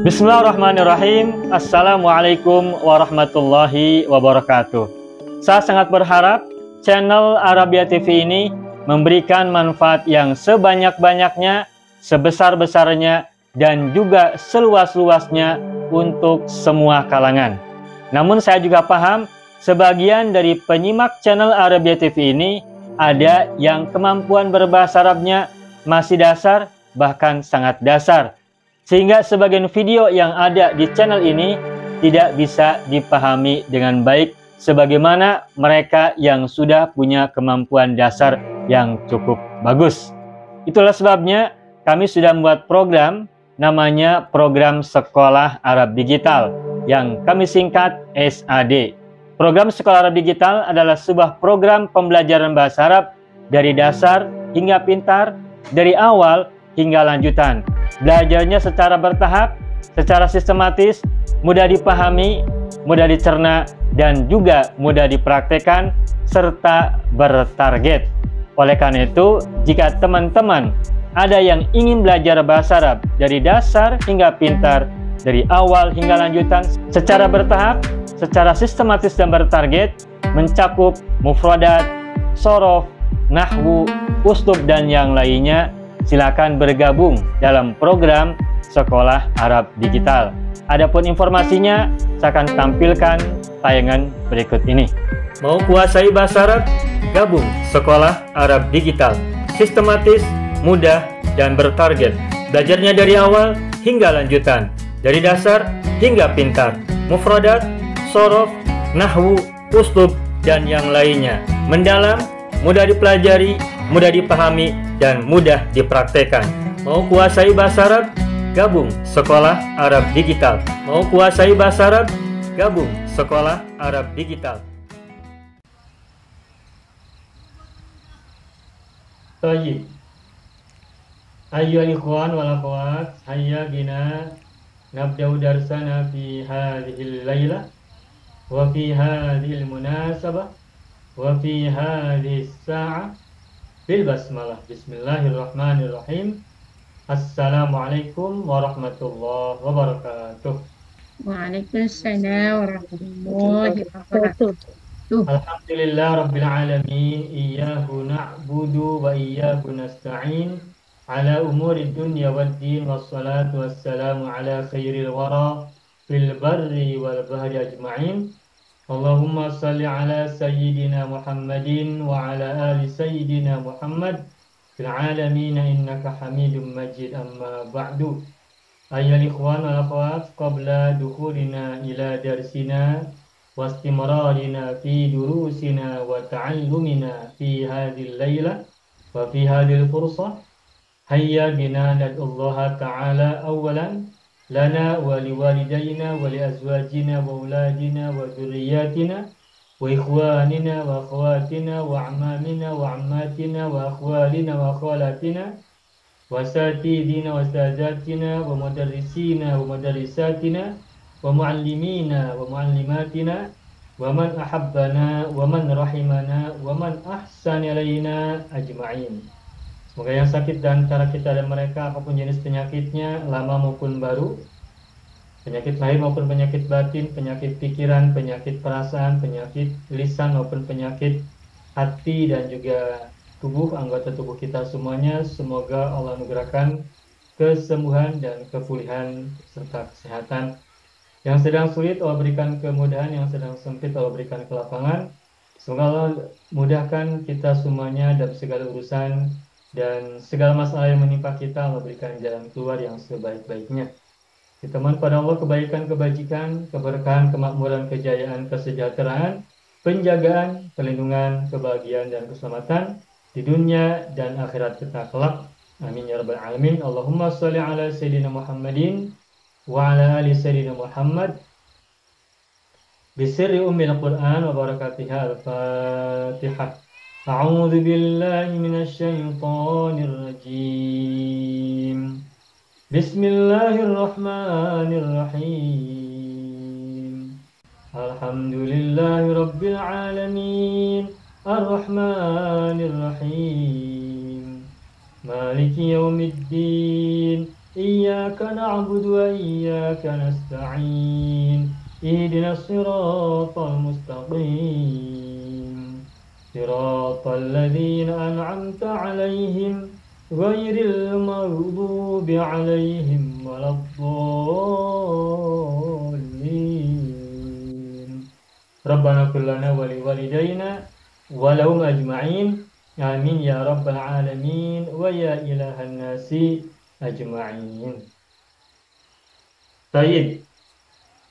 Bismillahirrahmanirrahim. Assalamualaikum warahmatullahi wabarakatuh. Saya sangat berharap channel Arabia TV ini memberikan manfaat yang sebanyak-banyaknya, sebesar-besarnya, dan juga seluas-luasnya untuk semua kalangan. Namun saya juga paham sebagian dari penyimak channel Arabia TV ini ada yang kemampuan berbahasa Arabnya masih dasar, bahkan sangat dasar, sehingga sebagian video yang ada di channel ini tidak bisa dipahami dengan baik sebagaimana mereka yang sudah punya kemampuan dasar yang cukup bagus. Itulah sebabnya kami sudah membuat program namanya Program Sekolah Arab Digital yang kami singkat SAD. Program Sekolah Arab Digital adalah sebuah program pembelajaran bahasa Arab dari dasar hingga pintar, dari awal hingga lanjutan. Belajarnya secara bertahap, secara sistematis, mudah dipahami, mudah dicerna, dan juga mudah dipraktekkan, serta bertarget. Oleh karena itu, jika teman-teman ada yang ingin belajar bahasa Arab dari dasar hingga pintar, dari awal hingga lanjutan, secara bertahap, secara sistematis dan bertarget, mencakup mufradat, shorof, nahwu, uslub, dan yang lainnya, silakan bergabung dalam program Sekolah Arab Digital. Adapun informasinya, saya akan tampilkan tayangan berikut ini. Mau kuasai bahasa Arab? Gabung Sekolah Arab Digital. Sistematis, mudah, dan bertarget. Belajarnya dari awal hingga lanjutan, dari dasar hingga pintar, mufradat, shorof, nahwu, uslub, dan yang lainnya. Mendalam, mudah dipelajari, mudah dipahami, dan mudah dipraktekkan. Mau kuasai bahasa Arab? Gabung Sekolah Arab Digital. Mau kuasai bahasa Arab? Gabung Sekolah Arab Digital. Tayyib. Ayyuhal ikhwan wal akhwat, hayya bina nabda'u darsana fi hadhil layla wa fi hadhil munasabah wa fi hadhis sa'ah bil basmalah. Bismillahirrahmanirrahim. Assalamualaikum warahmatullahi wabarakatuh. Waalaikumsalam warahmatullahi wabarakatuh. Alhamdulillah rabbil alamin, iyyahu na'budu wa iyyahu nasta'in, ala umuri dunya waddin, wassalatu wassalamu ala khairil wara fil barri wal bahri ajma'in. Allahumma salli ala sayyidina Muhammadin wa ala ali sayyidina Muhammad fil alamin innaka hamidum majid, amma ba'du. Ayyuhal ikhwan wal akhwat, qabla dukhulina ila darsina wa istimrarina fi durusina wa ta'allumina fi hadhil layla wa fi hadhil fursah, hayya bina nad'ullaha ta'ala awwalan lana wa liwalidayna wa liazwajina wa auladina wa dhurriyyatina wa ikhwanina wa akhawatina wa ammamina wa ammatina wa akhwalina wa akhwalatina wa satidina wa sadatina wa mudarrisina wa mudarrisatina wa muallimina wa muallimatina wa man ahabbana wa man rahimana wa man ahsana ilaina ajma'in. Semoga yang sakit dan antara kita dan mereka, apapun jenis penyakitnya, lama maupun baru, penyakit lahir maupun penyakit batin, penyakit pikiran, penyakit perasaan, penyakit lisan maupun penyakit hati, dan juga tubuh, anggota tubuh kita semuanya, semoga Allah anugerahkan kesembuhan dan kepulihan serta kesehatan. Yang sedang sulit Allah berikan kemudahan, yang sedang sempit Allah berikan kelapangan. Semoga Allah mudahkan kita semuanya dalam segala urusan, dan segala masalah yang menimpa kita Allah berikan jalan keluar yang sebaik-baiknya. Kita mohon pada Allah kebaikan, kebajikan, keberkahan, kemakmuran, kejayaan, kesejahteraan, penjagaan, perlindungan, kebahagiaan, dan keselamatan di dunia dan akhirat kita kelak. Amin ya rabbal alamin. Allahumma sholli ala sayyidina Muhammadin wa ala ali sayyidina Muhammad bisirri ummil Qur'an wa barakatiha al-Fatihah. A'udzu billahi minasy syaithanir rajim. Bismillahirrahmanirrahim. Alhamdulillahi rabbil alamin. Ar-Rahmanir Rahim. Maliki yaumiddin. Iyyaka na'budu wa iyyaka nasta'in. Ihdinas siratal mustaqim. Siratal ladzina an'amta 'alaihim ghairil maghdubi 'alaihim waladdallin. Rabbana ighfir lana wa liwalidayna wa lahum ajma'in. Amin ya rabbal alamin wa ya ilahan nasi ajma'in. Baik.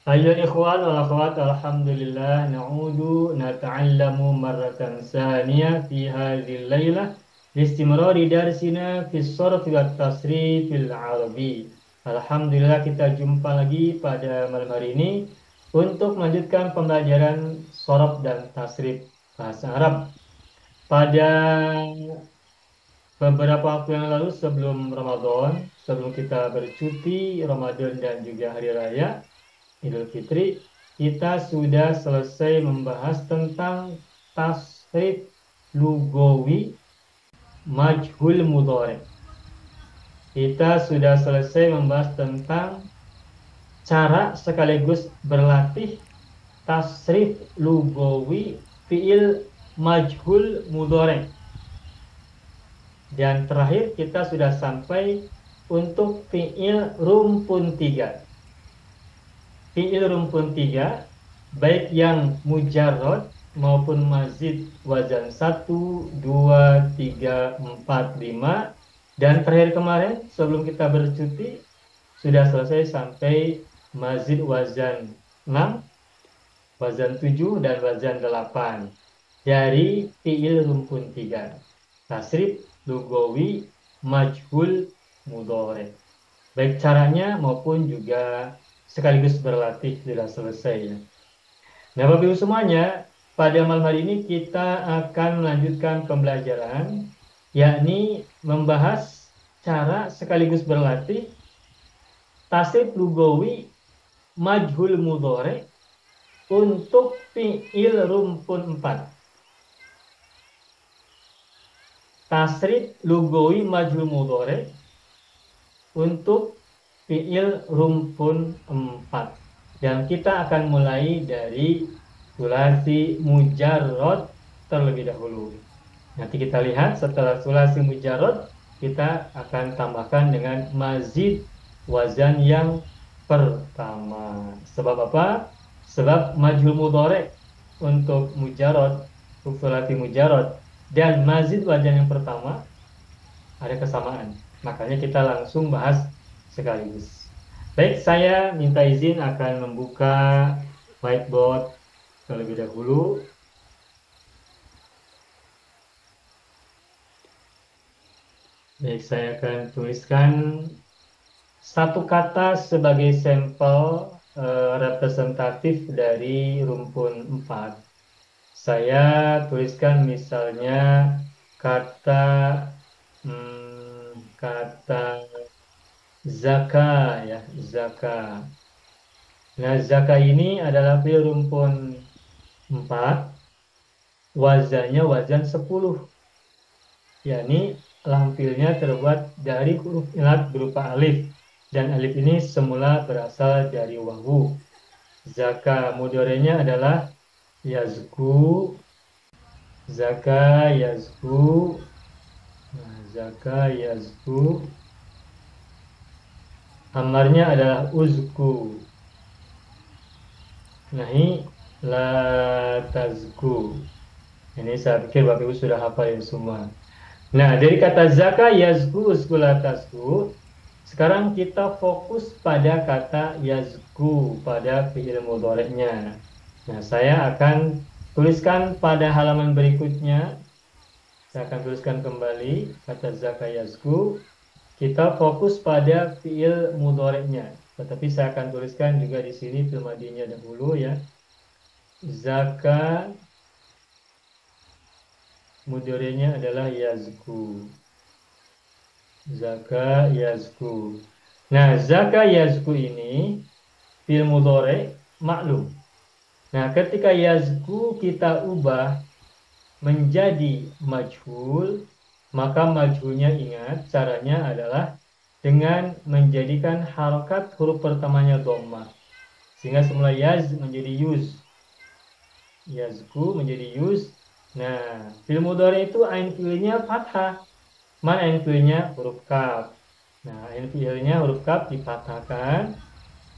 Ayo ikhwan wal akhwat, alhamdulillah na'udu nata'allamu marratan saniyah fi hadhil lailah listimrari darsina fi sharf wa tasrif fil arabi. Alhamdulillah kita jumpa lagi pada malam hari ini untuk melanjutkan pembelajaran sharf dan tasrif bahasa Arab. Pada beberapa waktu yang lalu sebelum Ramadan, sebelum kita bercuti Ramadan dan juga hari raya Idul Fitri, kita sudah selesai membahas tentang tasrif lugawi majhul mudhari. Kita sudah selesai membahas tentang cara sekaligus berlatih tasrif lugawi fiil majhul mudhari. Dan terakhir kita sudah sampai untuk fiil rumpun 3. Fiil rumpun 3 baik yang mujarrad maupun mazid wazan 1, 2, 3, 4, 5. Dan terakhir kemarin sebelum kita bercuti sudah selesai sampai mazid wazan 6, wazan 7, dan wazan 8 dari fiil rumpun 3. Tasrif lugawi majhul mudhari. Baik caranya maupun juga sekaligus berlatih sudah selesai ya. Nah, Bapak Ibu semuanya, pada malam hari ini kita akan melanjutkan pembelajaran, yakni membahas cara sekaligus berlatih tasrif lugawi majhul mudhari untuk fiil rumpun 4. Tasrif lugawi majhul mudhari untuk fiil rumpun 4. Dan kita akan mulai dari sulasi mujarrad terlebih dahulu. Nanti kita lihat setelah sulasi mujarrad, kita akan tambahkan dengan mazid wazan yang pertama. Sebab apa? Sebab majhul mudhari untuk mujarrad, untuk sulasi mujarrad dan mazid wazan yang pertama ada kesamaan. Makanya kita langsung bahas sekaligus. Baik, saya minta izin akan membuka whiteboard terlebih dahulu. Baik, saya akan tuliskan satu kata sebagai sampel representatif dari rumpun 4. Saya tuliskan misalnya kata zaka ya, zaka. Nah, zaka ini adalah fiil rumpun 4, wazannya wazan 10. yakni lampirnya terbuat dari huruf ilat berupa alif, dan alif ini semula berasal dari wawu. Zaka mudhari'nya adalah yazku, zaka yazku, zaka yazku. Amarnya adalah uzku, nahi la tazku. Ini saya pikir Bapak Ibu sudah hafal ya semua. Nah, dari kata zaka yazku uzku la tazku, sekarang kita fokus pada kata yazku pada fi'il mudhari'nya. Nah, saya akan tuliskan pada halaman berikutnya. Saya akan tuliskan kembali kata zaka yazku. kita fokus pada fiil mudhari'nya. Tetapi saya akan tuliskan juga di sini fiil madinya dahulu ya. Zaka, mudhari'nya adalah yazku. Zaka yazku. Nah, zaka yazku ini fiil mudhari' maklum. Nah, ketika yazku kita ubah menjadi majhul, maka majhulnya ingat caranya adalah dengan menjadikan harokat huruf pertamanya dhammah. Sehingga semula yaz menjadi yuz. Yazku menjadi yuz. Nah, fiil mudhari itu ain fiilnya fathah. Mana ain fiilnya? Huruf kaf. Nah, ain fiilnya huruf kaf difathahkan.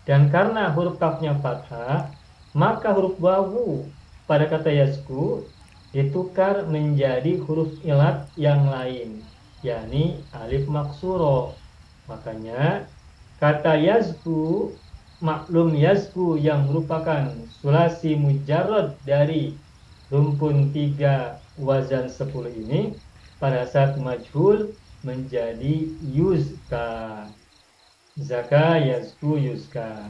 Dan karena huruf kafnya fathah, maka huruf wawu pada kata yazku ditukar menjadi huruf ilat yang lain, yakni alif maksuro. Makanya kata yazku, maklum yazku yang merupakan sulasi mujarrad dari rumpun 3 wazan 10 ini pada saat majhul menjadi yuzka. Zaka yazku yuzka.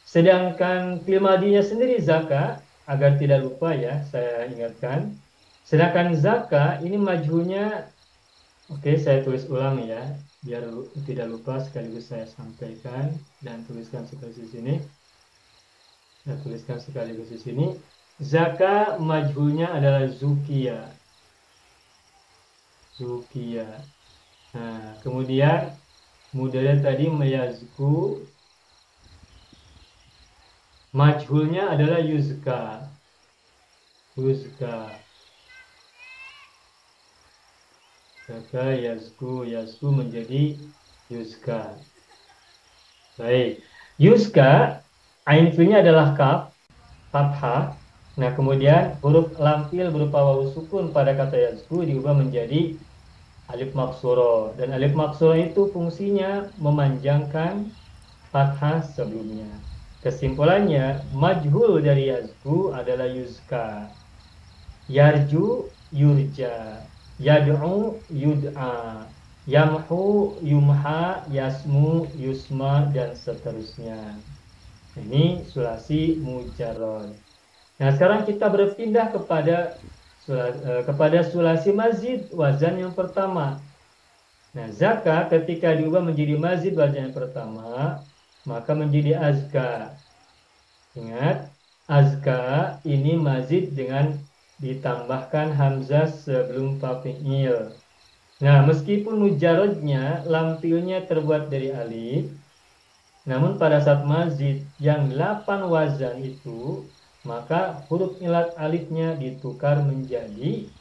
Sedangkan fi'il madinya sendiri zaka, agar tidak lupa ya, saya ingatkan. Sedangkan zaka ini majhulnya, oke, saya tulis ulang ya, biar tidak lupa, sekaligus saya sampaikan dan tuliskan sekaligus di sini. Saya tuliskan sekaligus di sini. Zaka majhulnya adalah zukiya. Zukiya. Nah, kemudian mudhari tadi mayazku, majhulnya adalah yuzka. Yuzka. Zaka yazku, yazku menjadi yuzka. Baik. Yuzka, ain fiilnya adalah kaf, fathah. Nah, kemudian huruf lam fiil berupa wawu sukun pada kata yazku diubah menjadi alif maksuro. Dan alif maksuro itu fungsinya memanjangkan fathah sebelumnya. Kesimpulannya, majhul dari yazku adalah yuzka. Yarju, yurja. Yad'u, yud'a. Yamhu, yumha, yasmu, yusma, dan seterusnya. Ini sulasi mujarrad. Nah, sekarang kita berpindah kepada sulasi mazid, wazan yang pertama. Nah, zaka ketika diubah menjadi mazid wazan yang pertama, maka menjadi azka. Ingat, azka ini mazid dengan ditambahkan hamzah sebelum fa fi'il. Nah, meskipun mujarradnya lam fiilnya terbuat dari alif, namun pada saat mazid yang 8 wazan itu, maka huruf ilat alifnya ditukar menjadi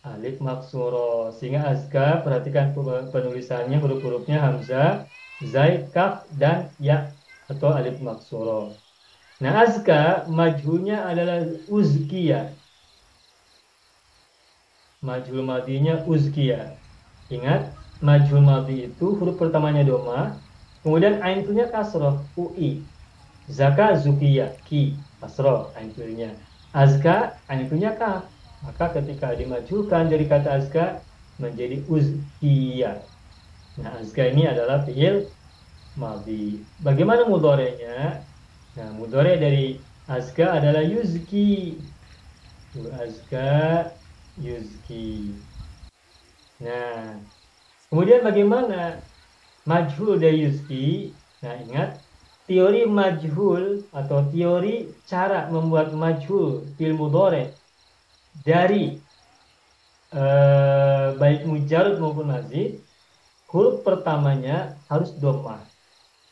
alif maksuro. Sehingga azka, perhatikan penulisannya, huruf-hurufnya hamzah, zai, kaf, dan ya atau alif maksuro. Nah, azka majhulnya adalah uzkiya. Majhul madinya uzkiya. Ingat, majhul madi itu huruf pertamanya doma, kemudian ain fiilnya kasroh, ui. Zaka zukiya, ki, kasroh ain fiilnya. Azka ain fiilnya kaf. Maka ketika dimajhulkan dari kata azka menjadi uzkiya. Nah, azka ini adalah fiil madi. Bagaimana mudhari'nya? Nah, mudhari' dari azka adalah yuzki. Azka, yuzki. Nah, kemudian bagaimana majhul dari yuzki? Nah, ingat, teori majhul atau teori cara membuat majhul fi'il mudhari' dari baik mujarrad maupun mazid, huruf pertamanya harus dhammah.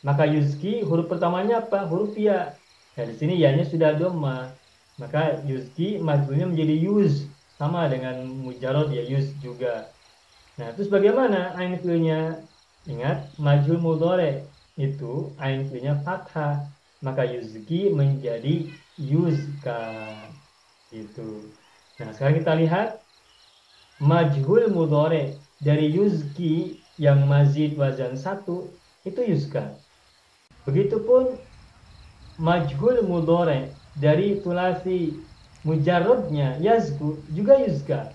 Maka yuzki huruf pertamanya apa? Huruf ya. Nah, di sini ya-nya sudah dhammah. Maka yuzki majhulnya menjadi yuz, sama dengan mujarrad ya, yuz juga. Nah, terus bagaimana ain fiilnya? Ingat, majhul mudhari itu ain fiilnya fathah. Maka yuzki menjadi yuzka. Gitu. Nah, sekarang kita lihat majhul mudhari dari yuzki yang mazid wazan 1 itu yuzka. Begitupun majhul mudhari dari tulasi mujarradnya yazku juga yuzka.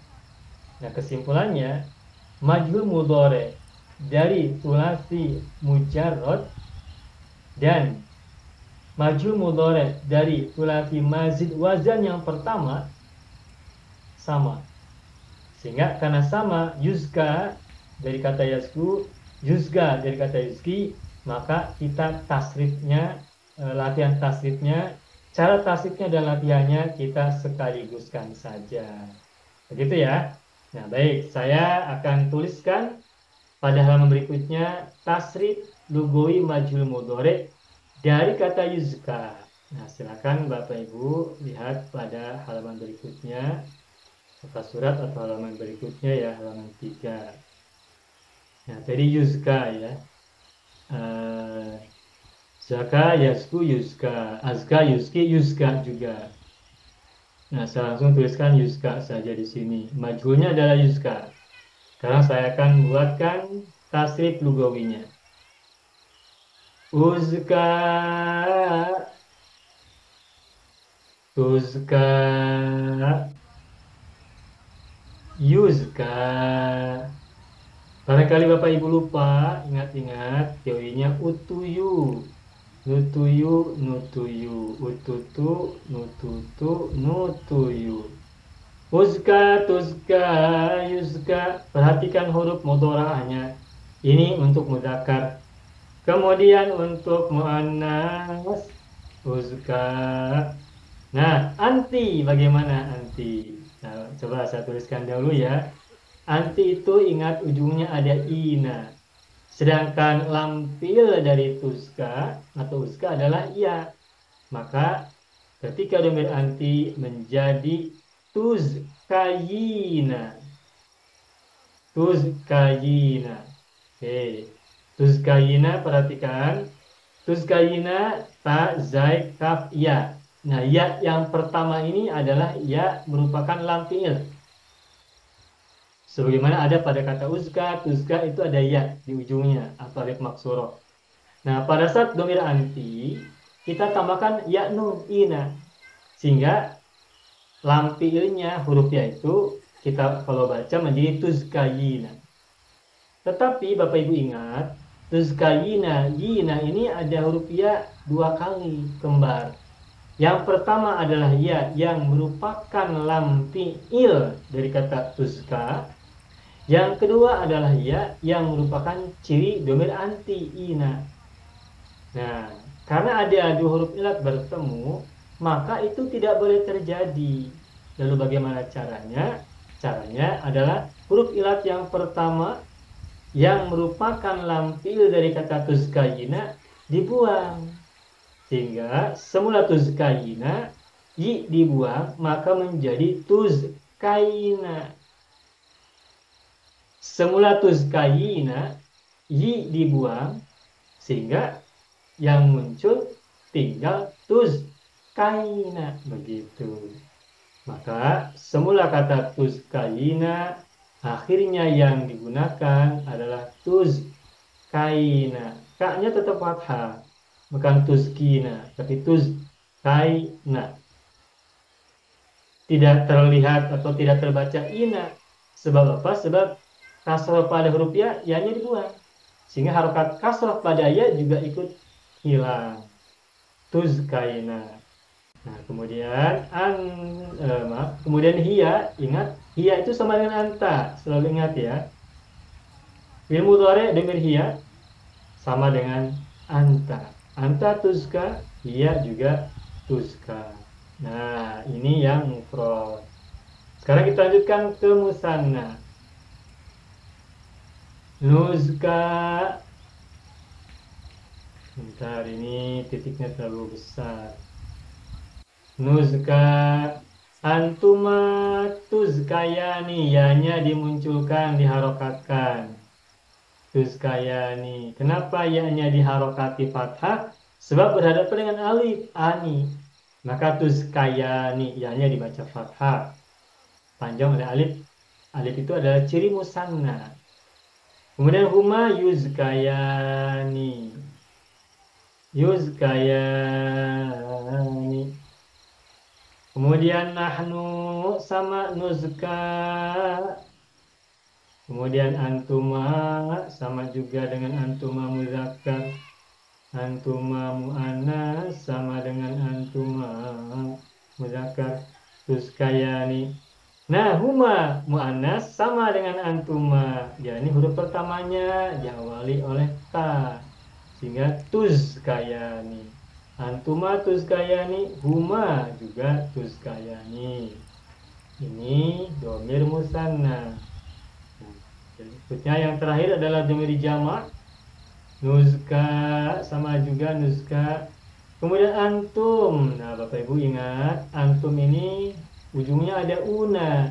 Nah, kesimpulannya majhul mudhari dari sulasi mujarrad dan majhul mudhari dari sulasi mazid wazan yang pertama sama. Sehingga karena sama, yuzka dari kata yasku, yuzga dari kata yuzki, maka kita tasrifnya, latihan tasrifnya, cara tasrifnya dan latihannya kita sekaliguskan saja. Begitu ya. Nah, baik, saya akan tuliskan pada halaman berikutnya tasrif lugawi majhul mudhari dari kata yuzka. Nah, silakan Bapak Ibu lihat pada halaman berikutnya, atas surat atau halaman berikutnya ya, halaman 3. Nah, tadi yuzka ya. Zaka, yasku, yuzka. Azka, yuzki, yuzka juga. Nah, saya langsung tuliskan yuzka saja di sini. Majhulnya adalah yuzka. Sekarang saya akan buatkan tasrif lugawinya. Uzka, tuzka, yuzka. Barangkali Bapak Ibu lupa, ingat-ingat teorinya utuyu. Nutuyu, nutuyu, ututu, nututu, nutuyu. Uzka, tuzka, yuzka. Perhatikan huruf mudhora'ahnya. Ini untuk mudzakkar. Kemudian untuk muannas, uzka. Nah, anti, bagaimana anti? Nah, coba saya tuliskan dahulu ya. Anti itu ingat ujungnya ada ina. Sedangkan lampil dari tuska atau uska adalah iya. Maka ketika domir anti menjadi tuzkayina. Tuzkayina. Oke. Tuzkayina, perhatikan. Tuzkayina ta zai kaf ya. Nah, ya yang pertama ini adalah ya merupakan lampil. Sebagaimana ada pada kata uzka, tuzka itu ada ya di ujungnya atau alif maksuro. Nah, pada saat domir anti, kita tambahkan ya nun ina. Sehingga lampilnya huruf ya itu kita kalau baca menjadi tuzkayina. Tetapi Bapak Ibu ingat, tuzkayina, yina ini ada huruf ya dua kali kembar. Yang pertama adalah ya yang merupakan lampil dari kata tuzka. Yang kedua adalah ya yang merupakan ciri domir anti ina. Nah, karena ada dua huruf ilat bertemu, maka itu tidak boleh terjadi. Lalu bagaimana caranya? Caranya adalah huruf ilat yang pertama yang merupakan lampil dari kata tuzkayina dibuang. Sehingga semula tuzkayina, yi dibuang, maka menjadi tuzkaina. Semula tuzkayina, yi dibuang, sehingga yang muncul tinggal tuzkaina. Begitu. Maka semula kata tuzkayina, akhirnya yang digunakan adalah tuzkaina. K-nya tetap fathah, bukan tuzkina, tapi tuzkaina. Tidak terlihat atau tidak terbaca ina. Sebab apa? Sebab kasroh pada huruf ya, ya-nya dibuang. Sehingga harokat kasroh pada ya juga ikut hilang. Tuzkaina. Nah, kemudian kemudian hiya, ingat, hiya itu sama dengan anta. Selalu ingat ya. Fi'il mudhari domir hiya sama dengan anta. Anta tuzka, hiya juga tuzka. Nah, ini yang mufrad. Sekarang kita lanjutkan ke musanna. Nuzka. Bentar, ini titiknya terlalu besar. Nuzka. Antuma tuzkayani. Ya-nya dimunculkan, diharokatkan. Tuzkayani. Kenapa ya-nya diharokati fathah? Sebab berhadapan dengan alif, ani. Maka tuzkayani. Ya-nya dibaca fathah. Panjang oleh alif. Alif itu adalah ciri musanna. Kemudian huma yuzkayani. Yuzkayani. Kemudian nahnu sama nuzka. Kemudian antuma sama juga dengan antuma muzakkar. Antuma muannas sama dengan antuma muzakkar. Tuskayani. Nah, huma muannas sama dengan antuma. Ya, ini huruf pertamanya diawali oleh ta. Sehingga tuskayani. Antuma tuskayani, huma juga tuskayani. Ini domir musanna. Nah, berikutnya yang terakhir adalah domir jamak. Nuzka sama juga nuzka. Kemudian antum. Nah, Bapak Ibu ingat, antum ini ujungnya ada una.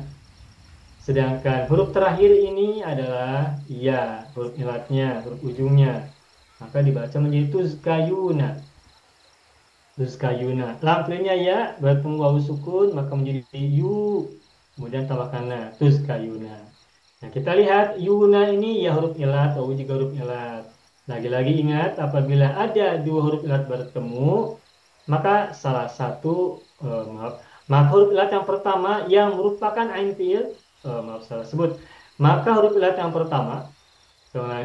Sedangkan huruf terakhir ini adalah ya, huruf ilatnya, huruf ujungnya. Maka dibaca menjadi tuzkayuna. Tuzkayuna. Lampinya ya, bertemu wawu sukun, maka menjadi yu. Kemudian tambahkan na, tuzkayuna. Nah, kita lihat yuna ini ya huruf ilat, wawu juga huruf ilat. Lagi-lagi ingat, apabila ada dua huruf ilat bertemu, maka salah satu, maka huruf ilat yang pertama yang merupakan ain fiil, maaf salah sebut, maka huruf ilat yang pertama,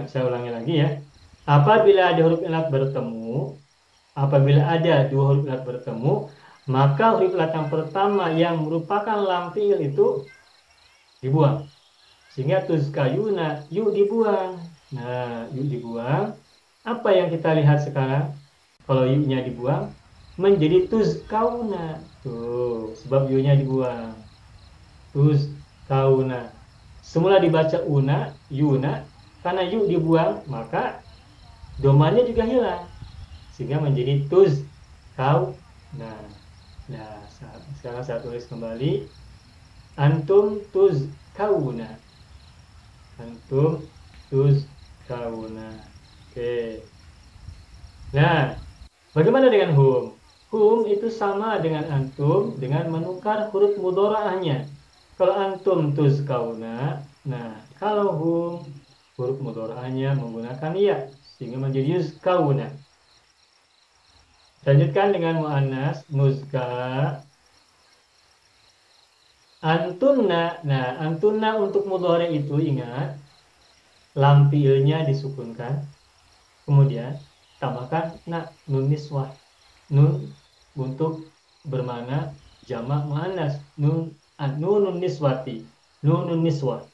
saya ulangi lagi ya, apabila ada huruf ilat bertemu, apabila ada dua huruf ilat bertemu, maka huruf ilat yang pertama yang merupakan lam fiil itu dibuang. Sehingga tuzkayuna, yuk dibuang. Nah, yuk dibuang. Apa yang kita lihat sekarang? Kalau yuknya dibuang, menjadi tuzkauna. Tuh, sebab yuknya dibuang. Tuzkauna. Semula dibaca una, yuna. Karena yuk dibuang, maka domanya juga hilang. Sehingga menjadi tuzkauna. Nah, sekarang saya tulis kembali. Antum tuzkauna. Antum tuzkauna. Oke. Nah, bagaimana dengan hum? Hum itu sama dengan antum dengan menukar huruf mudhora'ahnya. Kalau antum tuzkauna, nah kalau hum huruf mudhora'ahnya menggunakan ya sehingga menjadi yuzkauna. Lanjutkan dengan muannas muzka. Antunna, nah antunna untuk mudhari itu ingat lam fiilnya disukunkan, kemudian tambahkan nun niswah, nun untuk bermakna jamak muannas, nunun niswati, nunun niswah.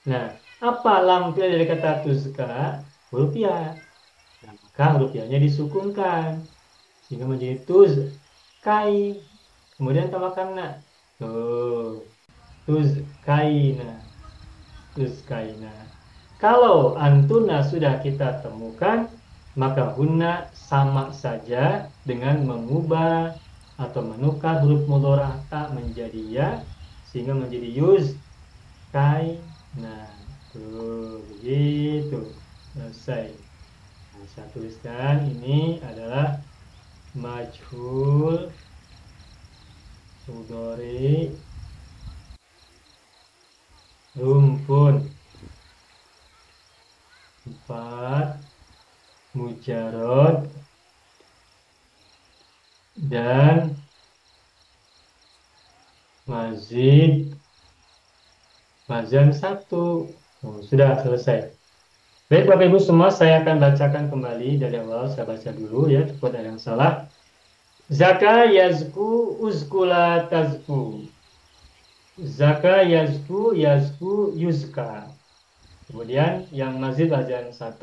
Nah, apa lam fiil dari kata tuzka? Huruf ya. Nah, maka huruf ya-nya disukunkan sehingga menjadi tuzkai. Kemudian tambahkan na. Tuh, tuzkaina. Tuzkaina. Kalau antuna sudah kita temukan, maka hunna sama saja dengan mengubah atau menukar huruf mudhorah ta menjadi ya sehingga menjadi yuzkaina. Tuh, begitu. Selesai. Nah, saya tuliskan ini adalah majhul mudhari rumpun 4 mujarod dan mazid mazan 1. Sudah selesai. Baik Bapak Ibu semua, saya akan bacakan kembali dari awal. Saya baca dulu ya, takut ada yang salah. Zaka yazku uzkula tazku. Zaka yazku yazku yuzka. Kemudian yang mazid wazan 1.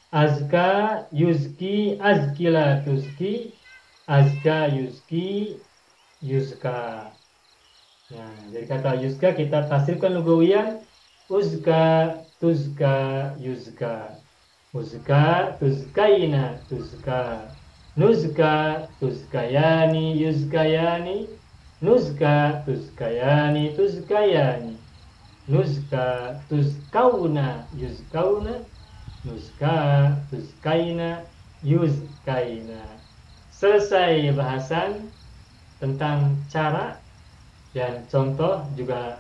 Azka yuzki azkila tuzki. Azka yuzki yuzka. Nah, dari kata yuzka kita tasrifkan lugawiyan. Uzka tuzka yuzka. Uzka tuzkaina tuzka. Nuzka tuzkayani yuzkayani. Nuzka tuzkayani tuzkayani. Nuzka tuzkauna yuzkauna. Nuzka tuzkaina yuzkaina. Selesai bahasan tentang cara dan contoh juga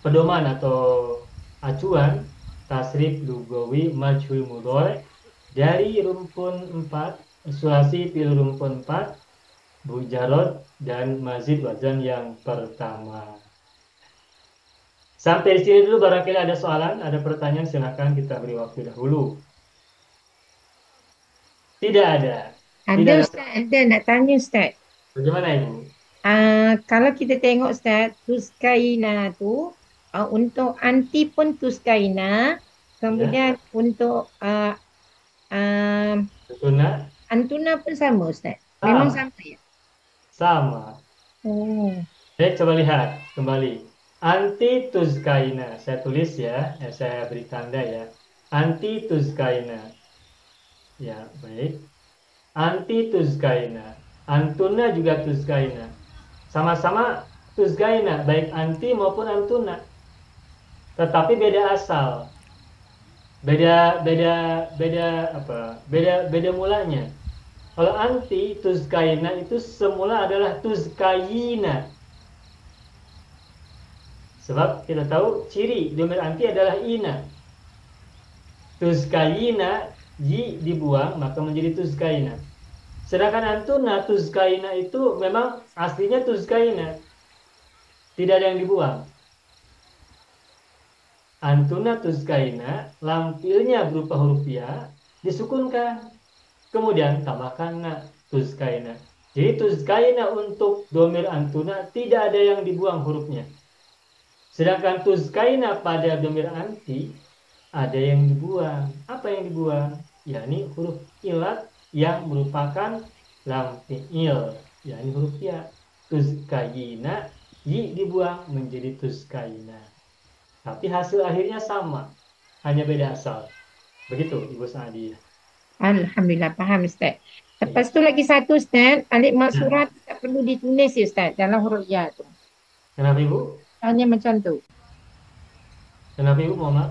pedoman atau acuan tasrif lugawi majhul mudhari dari rumpun 4, sulasi fil rumpun 4, mujarad dan mazid wazan yang pertama. Sampai di sini dulu, barangkali ada soalan, ada pertanyaan, silakan kita beri waktu dahulu. Tidak ada. Tidak Ada ada. Ustaz, ada nak tanya Ustaz. Bagaimana Ibu? Kalau kita tengok Ustaz, Tuskaina tu untuk anti pun Tuskaina, Ya, kemudian untuk uh, Tuna Antuna pun sama Ustaz. Memang sama. sama ya? Sama. Oh, Baik, coba lihat kembali. Anti tuskaina. Saya tulis ya, saya beri tanda ya. Anti tuskaina. Ya, baik. Anti tuskaina. Antuna juga tuskaina. Sama-sama tuskaina, baik anti maupun antuna. Tetapi beda asal. Beda beda beda apa? Beda mulanya. Kalau anti tuskaina itu semula adalah tuskaina. Sebab kita tahu ciri domir anti adalah ina. Tuskaina, yi dibuang maka menjadi tuskaina. Sedangkan antuna tuskaina itu memang aslinya tuskaina. Tidak ada yang dibuang. Antuna tuskaina, lampilnya berupa huruf ya, disukunkan. Kemudian tambahkan na tuskaina. Jadi tuskaina untuk domir antuna tidak ada yang dibuang hurufnya. Sedangkan tuskaina pada domir anti ada yang dibuang. Apa yang dibuang? Yakni huruf ilat yang merupakan lam fi'il, yakni huruf ya. Tuskaina, yi dibuang menjadi tuskaina. Tapi hasil akhirnya sama, hanya beda asal. Begitu Ibu Saadi. Alhamdulillah faham Ustaz. Lepas tu lagi satu Ustaz, alif maksurah tak perlu ditulis ya Ustaz dalam huruf ya tu. Kenapa Ibu? Hanya macam tu. Kenapa Ibu, Muhammad?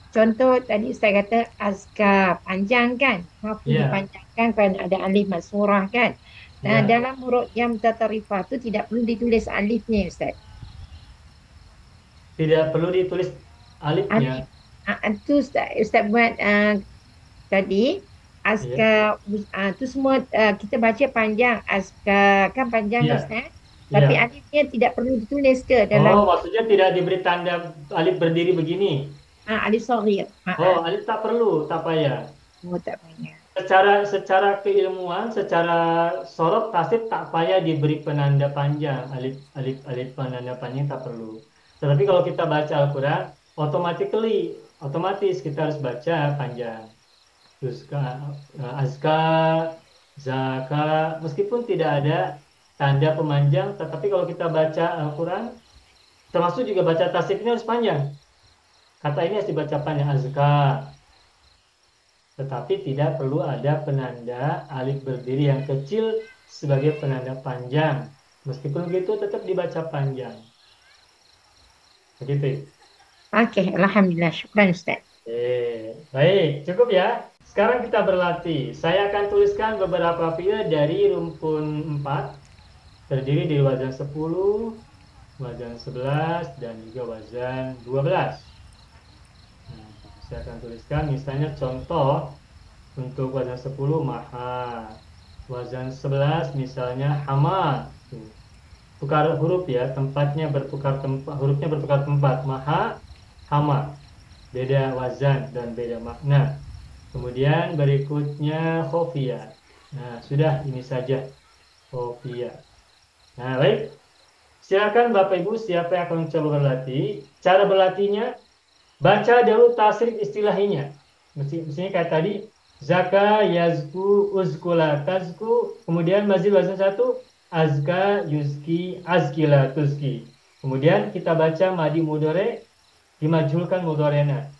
Contoh tadi Ustaz kata azkar panjang kan? Hafu Ya, dipanjangkan kerana ada alif maksurah kan? Nah, ya. dalam huruf yang mutatarifah tu tidak perlu ditulis alifnya Ustaz. Tidak perlu ditulis alifnya. Tu Ustaz buat tadi Ya, azkar tu semua kita baca panjang azkar kan panjang ya, Ustaz. Tapi ya. alifnya tidak perlu ditulis ke Oh, dalam maksudnya tidak diberi tanda alif berdiri begini. alif shaghir. Oh, alif tak perlu, tak payah. Oh, tak payah. Secara keilmuan, secara sorot tasib tak payah diberi penanda panjang, alif penanda panjang tak perlu. Tetapi kalau kita baca Al-Quran, otomatis kita harus baca panjang. Terus azka, zaka, meskipun tidak ada tanda pemanjang, tetapi kalau kita baca Al-Quran, termasuk juga baca tasib ini harus panjang. Kata ini harus dibaca panjang, azka. Tetapi tidak perlu ada penanda alif berdiri yang kecil sebagai penanda panjang. Meskipun begitu tetap dibaca panjang. Begitu. Okey, alhamdulillah. Syukran Ustaz. Baik, cukup ya. Sekarang kita berlatih. Saya akan tuliskan beberapa fiil dari rumpun 4. Terdiri dari wazan 10, wazan 11, dan juga wazan 12. Nah, saya akan tuliskan misalnya contoh untuk wazan 10 maha, wazan 11 misalnya hama. Tukar huruf ya, tempatnya bertukar tempat, hurufnya bertukar tempat, maha, hama. Beda wazan dan beda makna. Kemudian berikutnya khofiyah. Nah, sudah ini saja khofiyah. Nah, baik. Silakan Bapak Ibu, siapa yang akan coba berlatih? Cara berlatihnya, baca dulu tasrif istilahnya. Mestinya kayak tadi, zaka, yazku, uzkula, tazku. Kemudian mazid wazan 1, azka, yuzki, azkila, tuzki. Kemudian kita baca madi mudore, dimajulkan mudorena.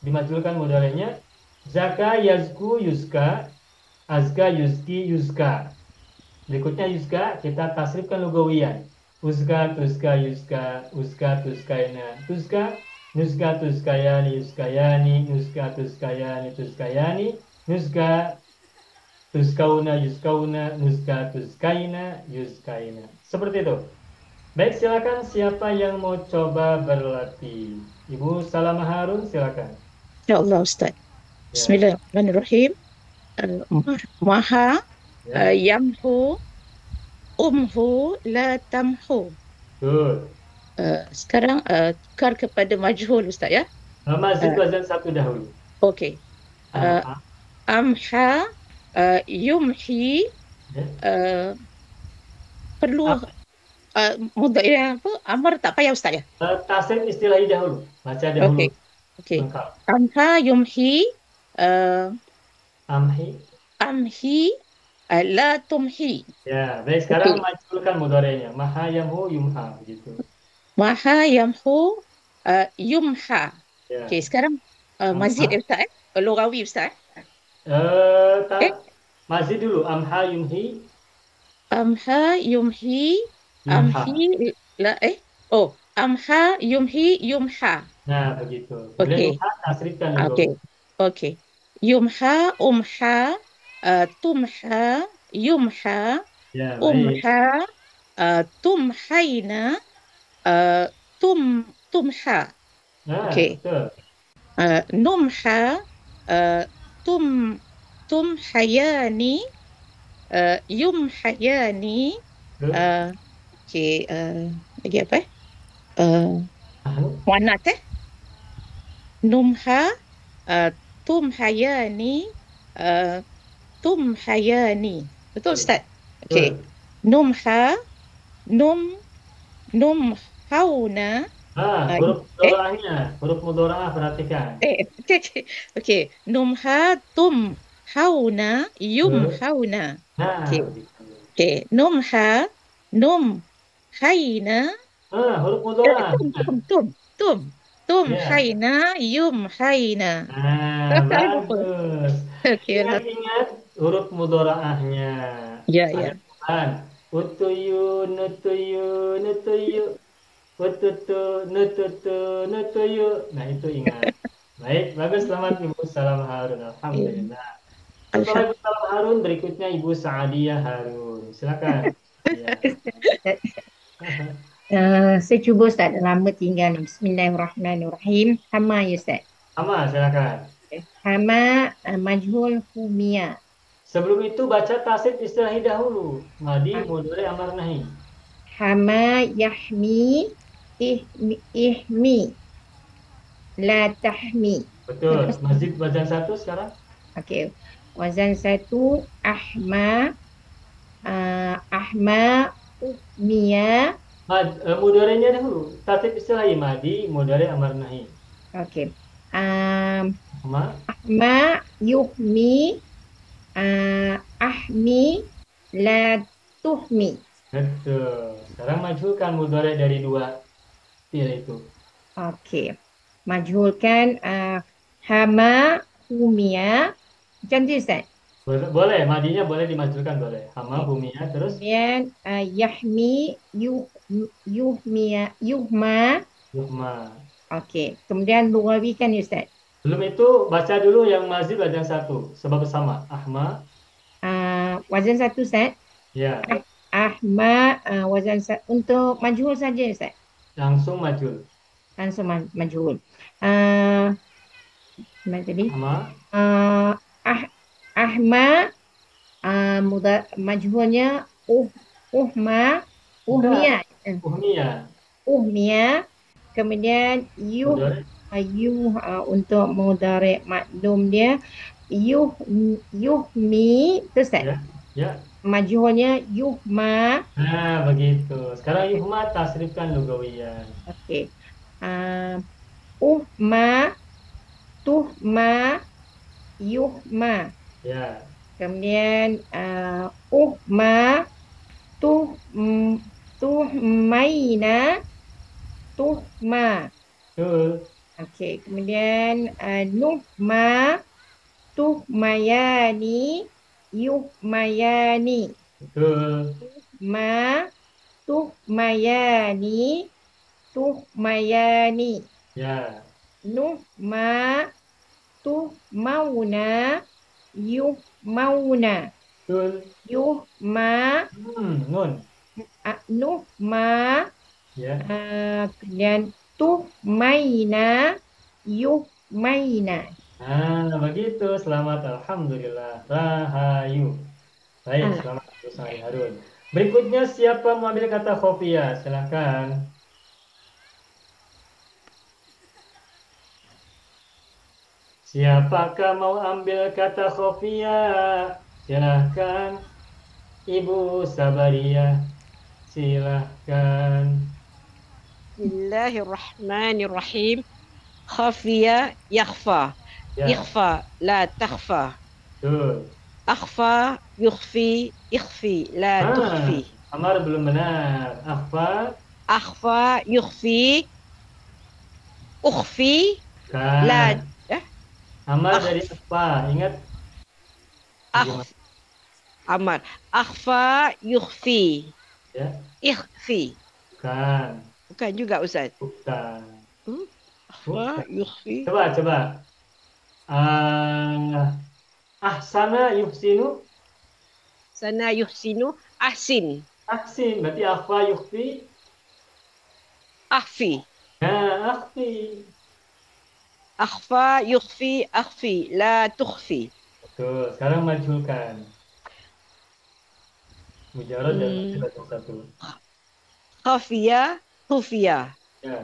Dimajulkan mudorenya, zaka, yazku, yuzka, azka, yuzki, yuzka. Berikutnya yuzka, kita tasrifkan lugawiyan. Uzka, tuska, yuzka, uzka, tuskaina, tuska, nuska, tuskayani, yuskayani, nuska, tuskayani, tuskayani, nuska, tuskauna, yuskauna, nuska, tuskaina, yuskaina. Seperti itu. Baik, silakan siapa yang mau coba berlatih. Ibu Salamah Harun, silakan. InsyaAllah Ustaz. Bismillahirrahmanirrahim. Maha yamhu umhu la tamhu. Good. Sekarang tukar kepada majhul Ustaz ya. Mazid Uh, wazan satu dahulu. Okey. Uh, Amha. Amha yumhi Ya. perlu mudhari apa? Amar tak payah Ustaz ya. Tasrif istilahi dahulu. Baca dahulu. Okey. Okey. Lengkap. Amha yumhi Amhi. amhi la tumhi. Ya, baik. Sekarang Okey. majhulkan mudhari'nya. Maha yamhu yumha begitu. Maha yamhu yumha. Ya. Okey, sekarang mazid Amha. Ustaz lughawi Ustaz. Tak. Mazid dulu. Amha yumhi Amha yumhi yumha. amhi la amha yumhi yumha. Nah, begitu. Boleh Okey. yumha, tasrifkan dulu. Okey. Okey. Yumha umha tumha yumha Ya, baik. umha tumhaina tumha. Nah, Okey. betul. Numha tum tumhayani yumhayani. Betul. Okey, lagi apa muannats numha tumhayani tumhayani. Betul Ustaz? Okey. Betul. Numha numhauna Huruf mudora'ahnya. Huruf mudora'ah perhatikan. okey. Okey. Numha tumhauna yumhauna. Nah, Okey. begitu. Okey. Numha numhaina Huruf mudora'ah. Ya. Haina yum haina. Nah, bagus. Okey. Ingat-ingat huruf mudora'ahnya. Ya. Kan? Utuyu, nutuyu, nutuyu. Ututu, nututu, nutuyu. Nah, itu ingat. Baik, bagus. Selamat Ibu Salam Harun. Alhamdulillah. Setelah Ibu Salam Harun, berikutnya Ibu Sa'adiyah Harun. Silakan. Ya. Saya cuba Ustaz, lama tinggal ni. Bismillahirrahmanirrahim. Hama ya Ustaz. Hama, silakan. Hama majhul humia. Sebelum itu baca tasrif istilahi dahulu. Madi, mudhari, amar, nahi. Hama yahmi ihmi la tahmi. Betul. Mazid wazan satu sekarang. Okey. Wazan satu ahma ahma uhmiya. Mudhari'nya dahulu. Tasrif istilahi madi, mudhari, amar, nahi. Okey. Hama. Ahma yuhmi ahmi la tuhmi. Betul. Sekarang majhulkan mudhari dari dua fi'il itu. Okey. Majhulkan hama humia. Macam tu Ustaz? Boleh, madinya boleh dimajhulkan, boleh. Hama, humia, terus? Kemudian yahmi yuhma. Yuhma. Okey. Kemudian lughawikan ya Ustaz. Belum itu, baca dulu yang mazid wazan satu. Sebab sama. Ahma. Wazan satu Ustaz. Ya. Ahma wazan satu. Untuk majhul saja Ustaz. Langsung majhul. Langsung majhul. Mana tadi? Ahma. Ahma majhulnya uhma uhmiya. Uhmiya. Kemudian untuk mudhari maklum dia yuhmi tu Ustaz. Ya. Majhulnya yuhma. Nah, begitu. Sekarang yuhma tasrifkan lugawiyan. Okey. Uhma, tuhma, yuhma. Ya. Kemudian uhma, tuhmaina, tuhma. Betul. Okey. Kemudian nuhma, tuhmayani, yuhmayani. Betul. Tuhmayani, tuhmayani. Ya. Nuhma, tuhmauna, yuhmauna. Betul. Yuhma, Nun. nuhma, Ya. kemudian tuhmaina, yuhmaina. Begitu. Selamat. Alhamdulillah. Rahayu. Baik, selamat Ibu Sa'adiyah Harun. Berikutnya siapa mengambil kata khofiyah? Silakan. Siapakah mau ambil kata khofia? Silahkan Ibu Sabaria. Silahkan. Bismillahirrahmanirrahim. Khafiya yakhfa. Ya, Ikhfa la takhfa. betul. Akhfa yukhfi ikhfi la Ah, tukhfi. Amar belum benar. Akhfa, Akhfa yukhfi ukhfi la kan. Amar dari akhf apa? Ingat bagaimana? akhf amar. Akhfa yukhfi Ya, ikhfi. bukan. Bukan juga Ustaz. Bukan. Hmm? Akhfa Bukan. yukhfi. Coba. Ah, ahsana yuhsinu. Sana yuhsinu ahsin. Ahsin. Berarti akhfa yukhfi. Akhfi. Nah, akhfi. Akhfa yukhfi akhfi la tukhfi. Betul. Sekarang majhulkan. Mujarad dan Hmm. satu satu. Khafiya khufiya. Ya.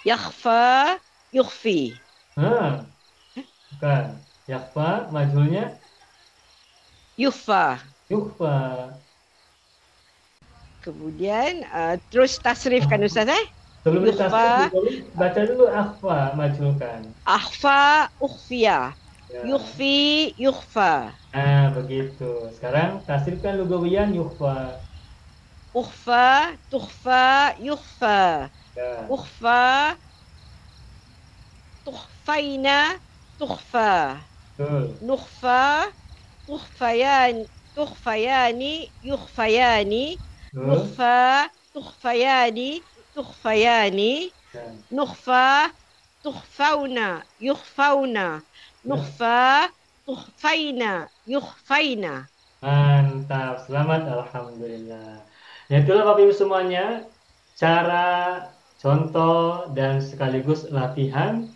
Yakhfa yukhfi. Nah, bukan. Yakhfa, majhulnya Yukhfa. yukhfa. Kemudian terus tasrif kan Ustaz Sebelum Yukhfa. ditasrif, baca dulu akhfa, majhulkan. Akhfa ukhfiya. Ya. Yukhfi yukhfa. Nah, begitu. Sekarang tasrifkan lugawiyan yukhfa. Ukhfa tukhfa yukhfa. Ya. Ukhfa tukhfaina tukhfa. Betul. Nukhfa tukhfayani yukhfayani. Betul. Nukhfa tukhfayani tukhfayani. Ya. Nukhfa tukhfauna yukhfauna. Nukhfa tukhfaina yukhfaina. Mantap, selamat, alhamdulillah. Ya, itulah Bapak Ibu semuanya, cara, contoh, dan sekaligus latihan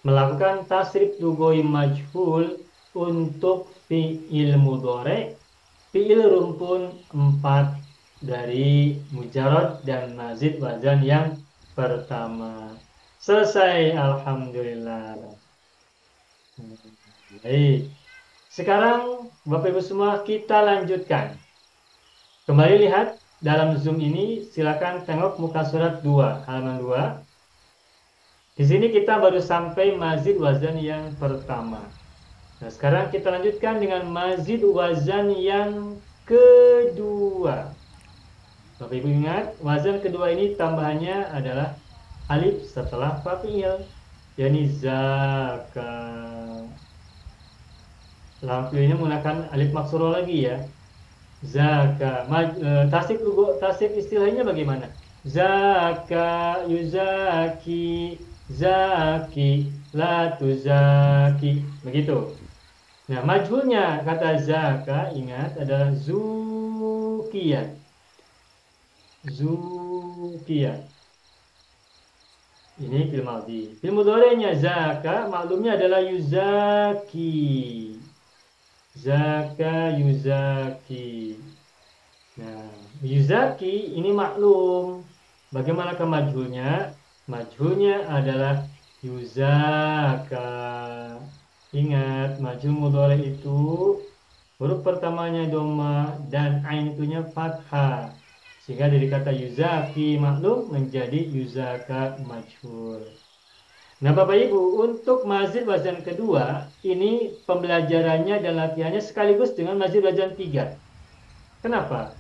melakukan tasrif lugawi majhul untuk fi'il mudhari, fi'il rumpun 4 dari mujarad dan mazid wazan yang pertama. Selesai, alhamdulillah. Baik. Sekarang Bapak Ibu semua kita lanjutkan. Kembali lihat dalam Zoom ini, silakan tengok muka surat 2, halaman 2. Di sini kita baru sampai mazid wazan yang pertama. Nah, sekarang kita lanjutkan dengan mazid wazan yang kedua. Bapak Ibu ingat, wazan kedua ini tambahannya adalah alif setelah fa'il, yakni zaka. Lampu ini menggunakan alif maksurah lagi ya. Zaka. Tasrif istilahnya bagaimana? Zaka yuzaki, zaki la tuzaki. Begitu. Nah, majhulnya kata zaka, ingat, adalah zukiyat. Zukiyat. Ini fil madhi. Fil mudhari'nya zaka, maklumnya adalah yuzaki. Zaka yuzaki. Nah, yuzaki ini maklum. Bagaimana ke majhulnya? Majhulnya adalah yuzaka. Ingat, majhul mudhari itu huruf pertamanya dhamma dan ain itunya fathah. Sehingga dari kata yuzaki maklum menjadi yuzaka majhul. Nah, Bapak Ibu, untuk mazid wazan kedua, ini pembelajarannya dan latihannya sekaligus dengan mazid wazan 3. Kenapa?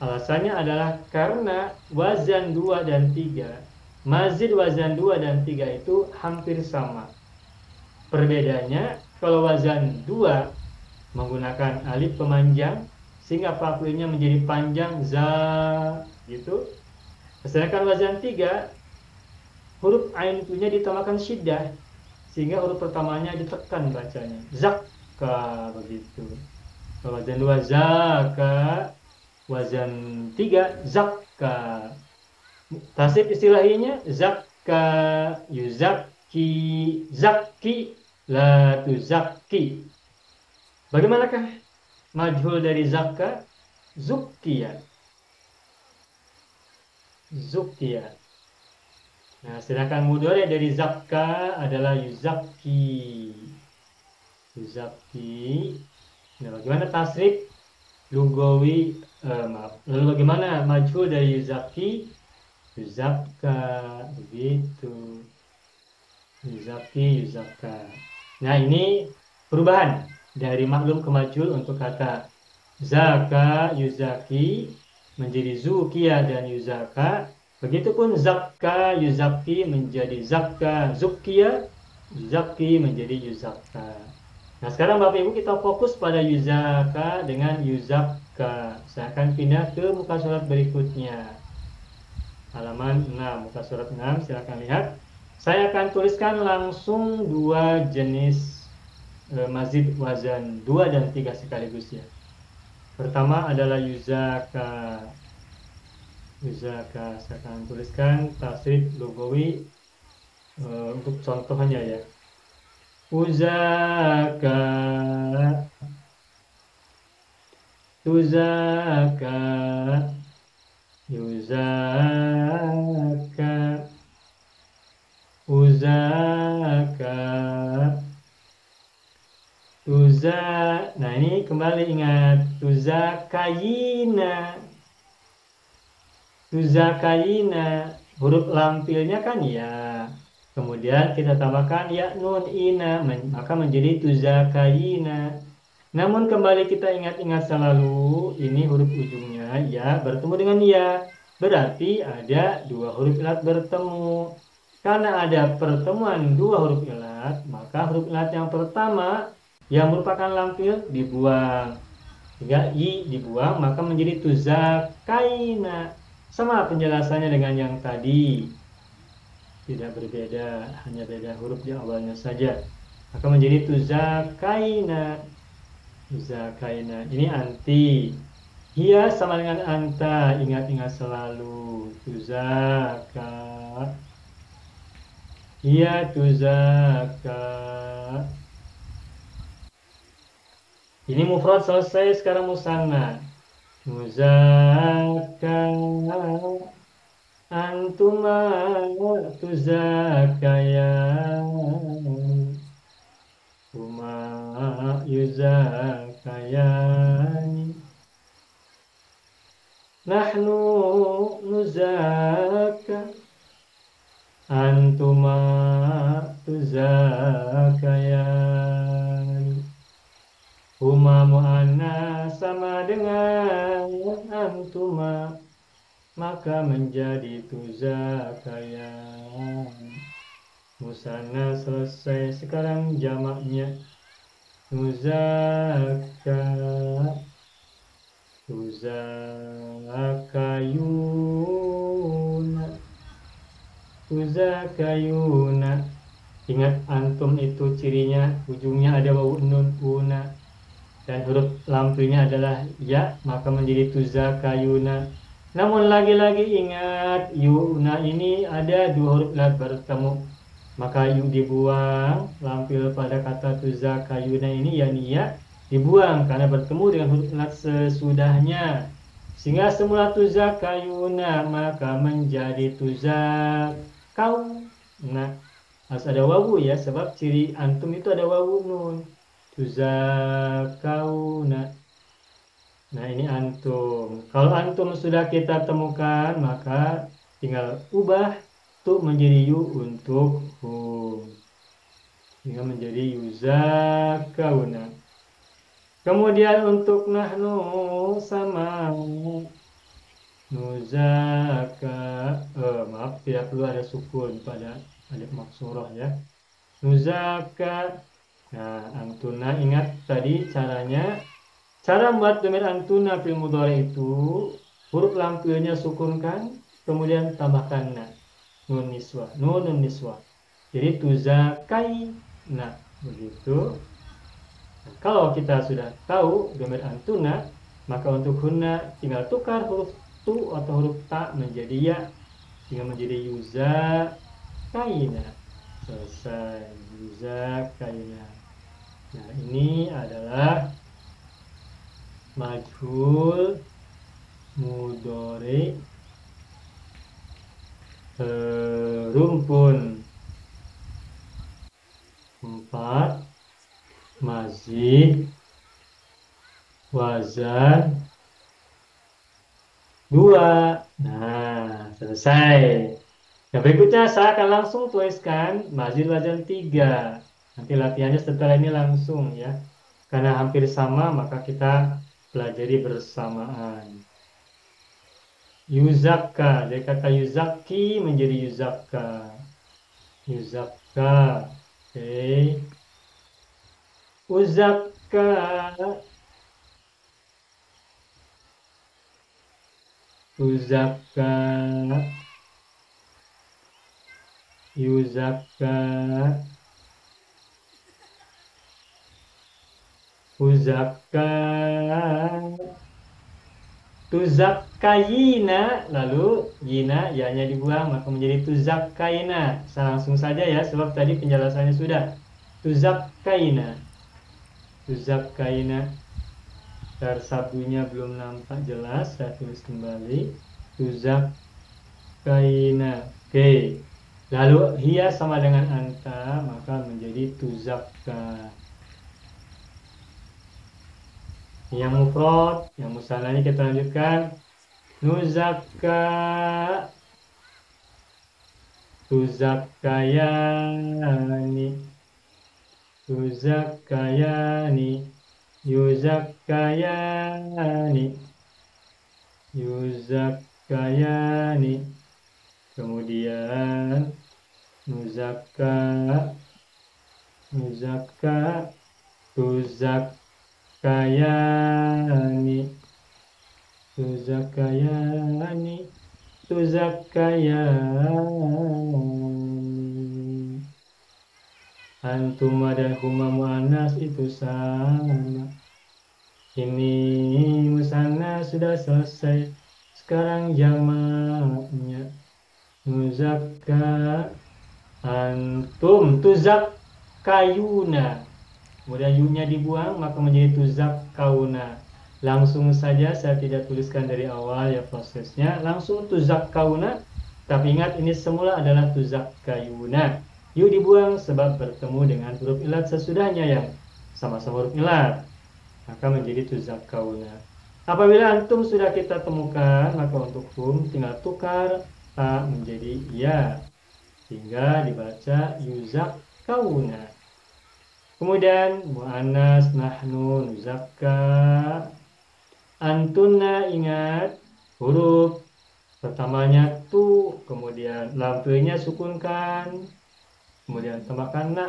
Alasannya adalah karena wazan 2 dan 3, mazid wazan 2 dan 3 itu hampir sama. Perbedaannya, kalau wazan 2 menggunakan alif pemanjang, sehingga fakulnya menjadi panjang, za, gitu. Sedangkan wazan 3, huruf ain itunya ditambahkan syiddah, sehingga huruf pertamanya ditekan bacanya. Zakka, begitu. Wazan 2 zaka, wazan 3 zakka. Tasrif istilahinya zakka yuzakki, zakki la tuzakki. Bagaimanakah majhul dari zakka? Zukkiya. Zukkiya. Nah, sedangkan mudhari dari zakka adalah yuzakki. Yuzakki. Nah, bagaimana tasrif lugawi, maaf. Lalu bagaimana majhul dari yuzakki? Yuzakka, begitu. Yuzakki, yuzakka. Nah, ini perubahan dari maklum ke majhul untuk kata zaka, yuzaki menjadi zukiya dan yuzaka. Begitupun zakka, yuzaki menjadi zakka, zukiya, yuzaki menjadi yuzakka. Nah, sekarang Bapak Ibu kita fokus pada yuzaka dengan yuzakka. Saya akan pindah ke muka surat berikutnya. Halaman 6, muka surat 6, silakan lihat. Saya akan tuliskan langsung dua jenis mazid wazan, 2 dan 3 sekaligus ya. Pertama adalah yuzaka. Yuzaka, saya akan tuliskan tasrif lugawi untuk contohnya ya. Uzaka, tuzaka, yuzaka, uzaka, tuza. Nah, ini kembali ingat tuzakayina. Tuzakayina, huruf lampilnya kan ya. Kemudian kita tambahkan ya nun ina, maka menjadi tuzakayina. Namun kembali kita ingat-ingat selalu, ini huruf ujungnya ya bertemu dengan ya. Berarti ada dua huruf ilat bertemu. Karena ada pertemuan dua huruf ilat, maka huruf ilat yang pertama yang merupakan lampil dibuang. Jika i dibuang, maka menjadi tuzakaina. Sama penjelasannya dengan yang tadi. Tidak berbeda, hanya beda huruf di awalnya saja. Maka menjadi tuzakaina. Tuzakaina. Ini anti. Hiya sama dengan anta. Ingat-ingat selalu. Tuzaka. Hiya tuzaka. Ini mufrad selesai, sekarang musanna. Muzaka, antuma tuzakayan, huma yuzakayan, nahnu nuzaka, antuma tuzakayan. Huma mu'annas sama dengan antuma, maka menjadi tuzakayan. Musanna selesai, sekarang jamaknya. Tuzaka, tuzakayuna, tuzakayuna. Ingat antum itu cirinya, ujungnya ada wawu nun una. Dan huruf lampilnya adalah ya, maka menjadi tuzakayuna. Namun lagi-lagi ingat, yuna ini ada dua huruf ilat bertemu, maka yu dibuang. Lampil pada kata tuzakayuna ini ya dibuang karena bertemu dengan huruf ilat sesudahnya, sehingga semula tuzakayuna maka menjadi tuzakauna. Harus ada wawu ya, sebab ciri antum itu ada wawu nun. Tuzakauna. Nah, ini antum. Kalau antum sudah kita temukan, maka tinggal ubah tu menjadi yu untuk hum. Sehingga menjadi yuzakauna. Kemudian untuk nahnu sama nuzaka. Maaf, tidak perlu ada sukun pada alif maksurah ya. Nuzaka. Nah, antuna ingat tadi caranya. Cara membuat domir antuna fil mudhari itu huruf lampilnya sukunkan, kemudian tambahkan na. Nun niswa, nun niswa. Jadi tuzakai. Nah, begitu. Nah, kalau kita sudah tahu domir antuna, maka untuk hunna tinggal tukar huruf tu atau huruf ta menjadi ya, sehingga menjadi yuzakaina. Selesai, yuzakaina. Nah, ini adalah majhul mudhari Rumpun 4, mazid, wazan 2. Nah, selesai. Yang berikutnya saya akan langsung tuliskan mazid wazan 3. Nanti latihannya setelah ini langsung ya. Karena hampir sama maka kita pelajari bersamaan. Yuzakka, dari kata yuzaki menjadi yuzakka. Yuzakka. Oke. Uzakka. Uzakka. Yuzakka. Uzakka. Tuzakkayina, lalu yina, ya-nya dibuang, maka menjadi tuzakkaina. Saya langsung saja ya, sebab tadi penjelasannya sudah. Tuzakkaina. Tuzakkaina. Sabunya belum nampak jelas, saya tulis kembali. Tuzakkaina. Oke. Lalu hiya sama dengan anta, maka menjadi tuzakka. Yang mufrad, yang musananya kita lanjutkan. Nuzakka. Tuzakkayani. Tuzakkayani. Yuzakkayani. Yuzakkayani. Kemudian nuzakka. Nuzakka. Tuzakkayani. Tuzakkayani. Tuzakkayani. Antuma dan huma muannas itu sama. Ini musannas sudah selesai. Sekarang jamaknya. Muzakka. Antum. Tuzakkayuna. Kemudian yu-nya dibuang, maka menjadi tuzakkauna. Langsung saja, saya tidak tuliskan dari awal ya prosesnya. Langsung tuzakkauna. Tapi ingat, ini semula adalah tuzakkayuna. Yu dibuang sebab bertemu dengan huruf ilat sesudahnya yang sama-sama huruf ilat. Maka menjadi tuzakkauna. Apabila antum sudah kita temukan, maka untuk hum tinggal tukar ta menjadi ya. Sehingga dibaca yuzakkauna. Kemudian mu'annas nahnu nuzakka. Antunna, ingat huruf pertamanya tu, kemudian lampunya sukunkan, kemudian tambahkan na,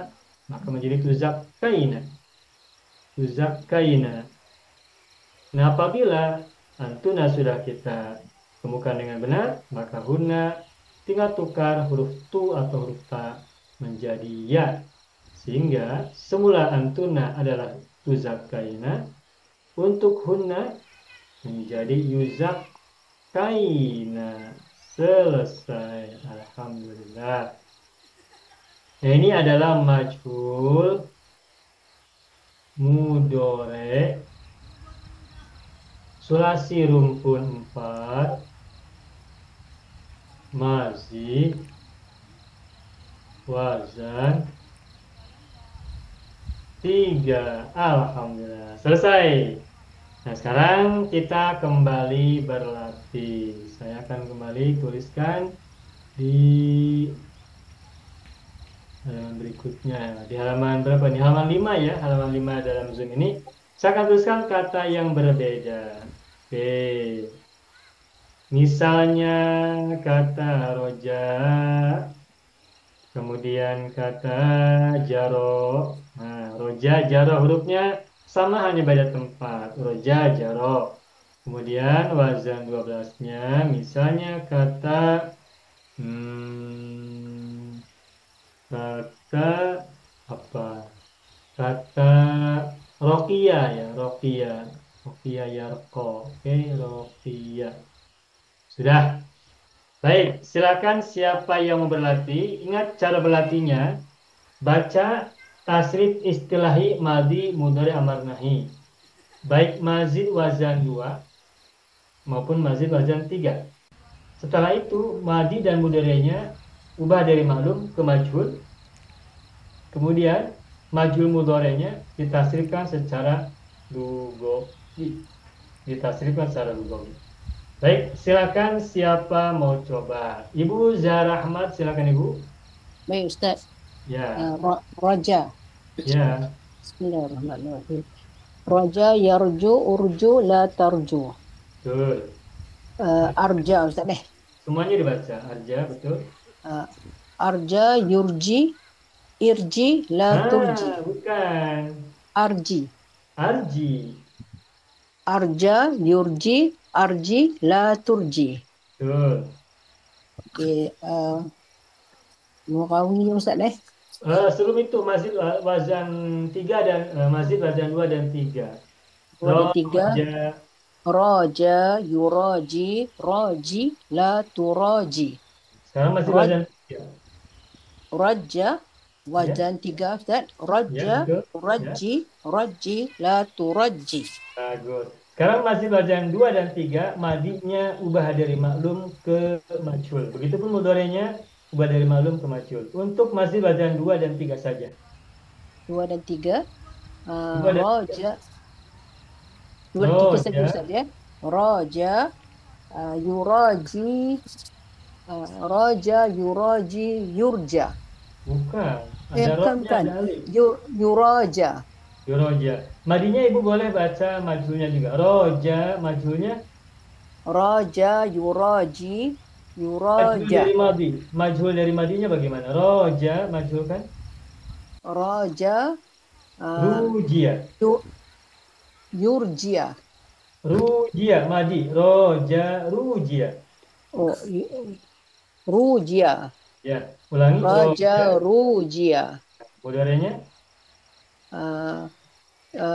maka menjadi tuzakkaina. Tuzakkaina. Nah, apabila antunna sudah kita temukan dengan benar, maka hunna tinggal tukar huruf tu atau huruf ta menjadi ya. Sehingga semula antuna adalah tuzakkaina, untuk hunna menjadi yuzakkaina. Selesai. Alhamdulillah. Nah, ini adalah majhul mudore sulasi rumpun 4 mazid wazan 3. Alhamdulillah. Selesai. Nah, sekarang kita kembali berlatih. Saya akan kembali tuliskan di halaman berikutnya. Di halaman berapa nih? Halaman 5 ya. Halaman 5 dalam Zoom ini. Saya akan tuliskan kata yang berbeda. Oke. Misalnya kata roja. Kemudian kata jaro. Nah, roja, jaro hurufnya sama hanya beda tempat. Roja, jaro. Kemudian wazan 12-nya. Misalnya kata kata apa? Kata rokia ya, rokia. Rokia yarko. Oke, rokia. Sudah. Baik, silakan siapa yang mau berlatih. Ingat cara berlatihnya. Baca tasrif istilahi madi mudhari amar nahi. Baik mazid wazan 2 maupun mazid wazan 3. Setelah itu madi dan mudhari'nya ubah dari maklum ke majhul. Kemudian majhul mudhari'nya ditasrifkan secara lugawi. Baik, silakan siapa mau coba? Ibu Zahra Ahmad, silakan Ibu. Baik Ustaz. Ya, Raja. ya, Bismillahirrahmanirrahim. Raja yarju urju la tarju. betul. Arja Ustaz deh. Semuanya dibaca. Arja, betul. Arja yurji irji la turji. Bukan. Arji. Arji. Arja yurji arji la turji. Betul. Okey, Murawi Ustaz deh. Sebelum itu mazid wazan 3 dan mazid wazan 2 dan 3. 2 dan 3. Raja. Raja yuraji raji la turaji. Sekarang masih wazan 3. Raja wazan 3 Ustaz. Raja betul. raji raji la turaji. Bagus. Sekarang masih wazan 2 dan 3, madinya ubah dari maklum ke majhul. Begitupun mudhari'nya ubah dari maklum ke majhul. Untuk masih wazan 2 dan 3 saja. 2 dan 3. Dua dan Raja. 2 dan 3 saja Ustaz ya. Raja yuraji raja yuraji yurja. Bukan. Ada Bukan. ada alif. Yuraja. Yuroja. Madinya Ibu boleh baca majhulnya juga. Roja, majhulnya. Raja yuraji Majhul yuraja. dari madi. Majhul dari madinya bagaimana? Roja, majhul kan? Raja Rujia. yurjia. Rujia, madi. Roja, rujia. Oh, rujia. Ya, ulangi. Raja rujia. Mudhari'nya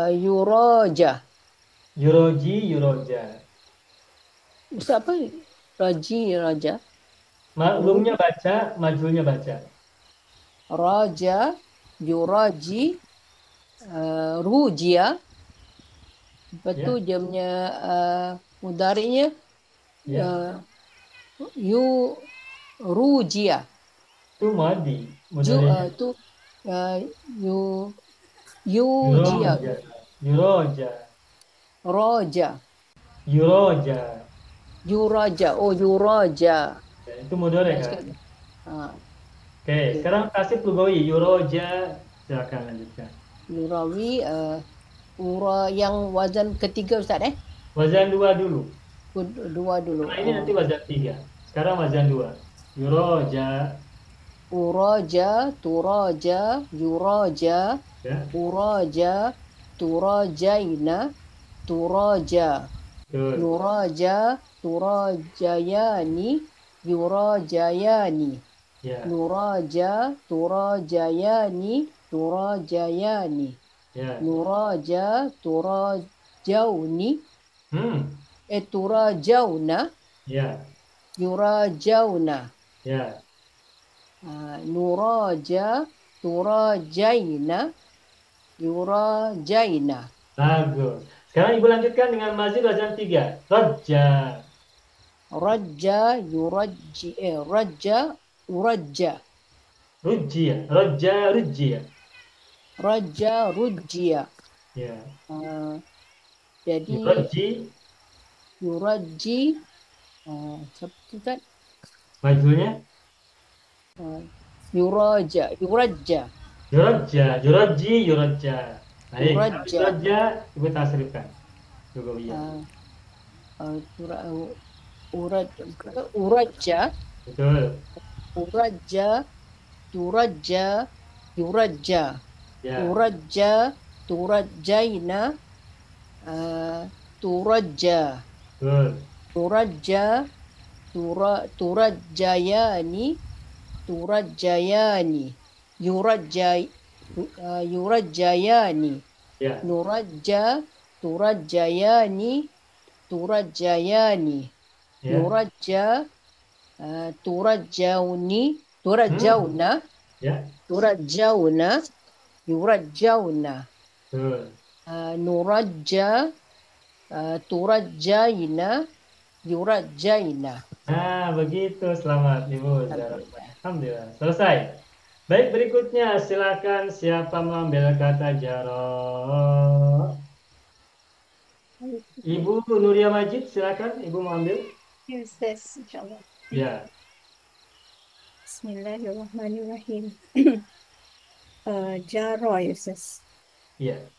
Yuraja. yuroji, yuroja. Ustaz apa? Raji raja. Maklumnya baca, majhulnya baca. Raja yuraji rujia. Lepas tu dia punya mudhari'nya rujia. Itu madi. Yujia. Yuroja. Yuroja. Raja. Yuroja. Yuraja. Oh, yuraja. Ya, itu mudhari' kan? Oke, Okey. sekarang kasih lugawi. Yuroja. Silakan lanjutkan. Nurawi yang wazan ketiga Ustaz Wazan 2 dulu. 2 dulu. Nah, ini nanti wazan 3. Sekarang wazan 2. Yuroja. Uraja, turaja, yuraja, Ya. uraja, turajaina, turaja, Betul. nuraja, turajayani, yurajayani, Ya. nuraja, turajayani, turajayani, Ya. nuraja, turajauni, turajauna, Ya. yurajauna, Ya. nuraja, turajaina, yurajaina. Bagus. Sekarang Ibu lanjutkan dengan mazid wazan 3. Raja. Raja, yuraji, raja, uraja. Rujia. Raja, rujia. Raja, rujia. Ya. Jadi Yuraji. yuraji, siapa tu kan? Majhulnya. Yuraja, yuraja. Yuraja. Yuraji, yuraja. Baik. Yuraja. Yuraja, Ibu tasrifkan. Lugawiyah. Uraja, Betul. uraja, turaja, yuraja. Ya. Turaja, turajaina, turaja. Betul. Turaja, turajayani, turajayani, yurajayani, Ya. nuraja, turajayani, turajayani, Ya. nuraja, turajauni, turajauna, Ya. turajauna, yurajauna, Betul. nuraja, turajaina, yurajaina. Nah, begitu. Selamat, Ibu Zara. Alhamdulillah. Alhamdulillah. Selesai. Baik, berikutnya silakan siapa mengambil kata jaro? Ibu Nuria Majid, silakan Ibu mengambil. Ya, Ustaz, insyaallah. Ya, Bismillahirrahmanirrahim. Jaro, ya, Ustaz. ya,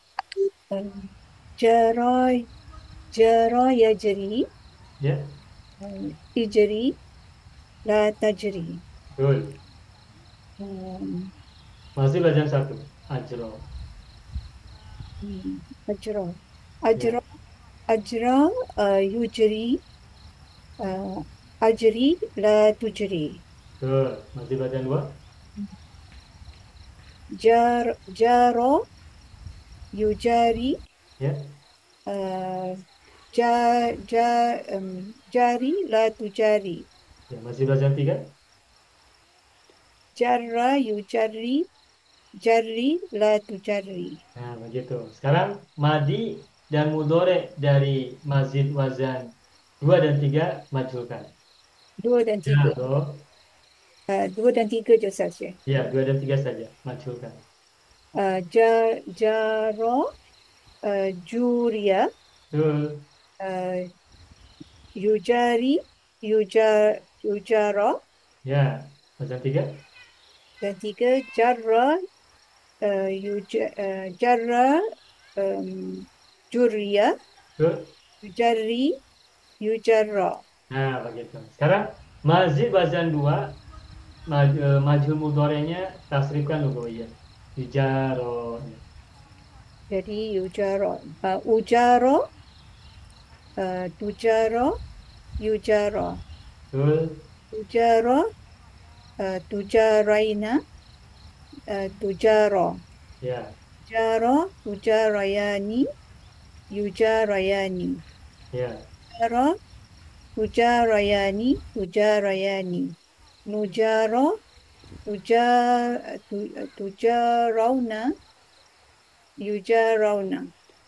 Uh, Jaro, jaro yajri, ya, ijri, la tajri. betul. Um, Masih belajar satu. Ajro. Ajra. Ya, Ajra, ajra, yujri, uh, ajri, la tujri. betul. Masih belajar dua. Jaro, yujari, Ya, uh, ja, ja, jari, la tujari. ya, masih belajar tiga. Jarra, yujari, jari, la tujari. Nah, begitu. Sekarang madi dan mudore dari mazid wazan 2 dan 3 majulkan. Dua dan tiga. Jaro, Dua dan tiga je saja. ya, 2 dan 3 saja majulkan. Jaro, juria, Betul. uh, yujari, yujara, Ya, wazan 3. dan tiga jarra, jarra, juria, Betul. yujari, yujarra. Nah, begitu. Sekarang mazid wazan 2 majhul mudorenya tasrifkan dulu ya. Ijaro. Jadi yujara, ujara, tujara, yujara, Betul. tujara, tujaraina, tujara, Ya. jara, tujarayani, yujarayani, Ya. jara, tujarayani, tujarayani, nujara, tujarauna, yujarawna,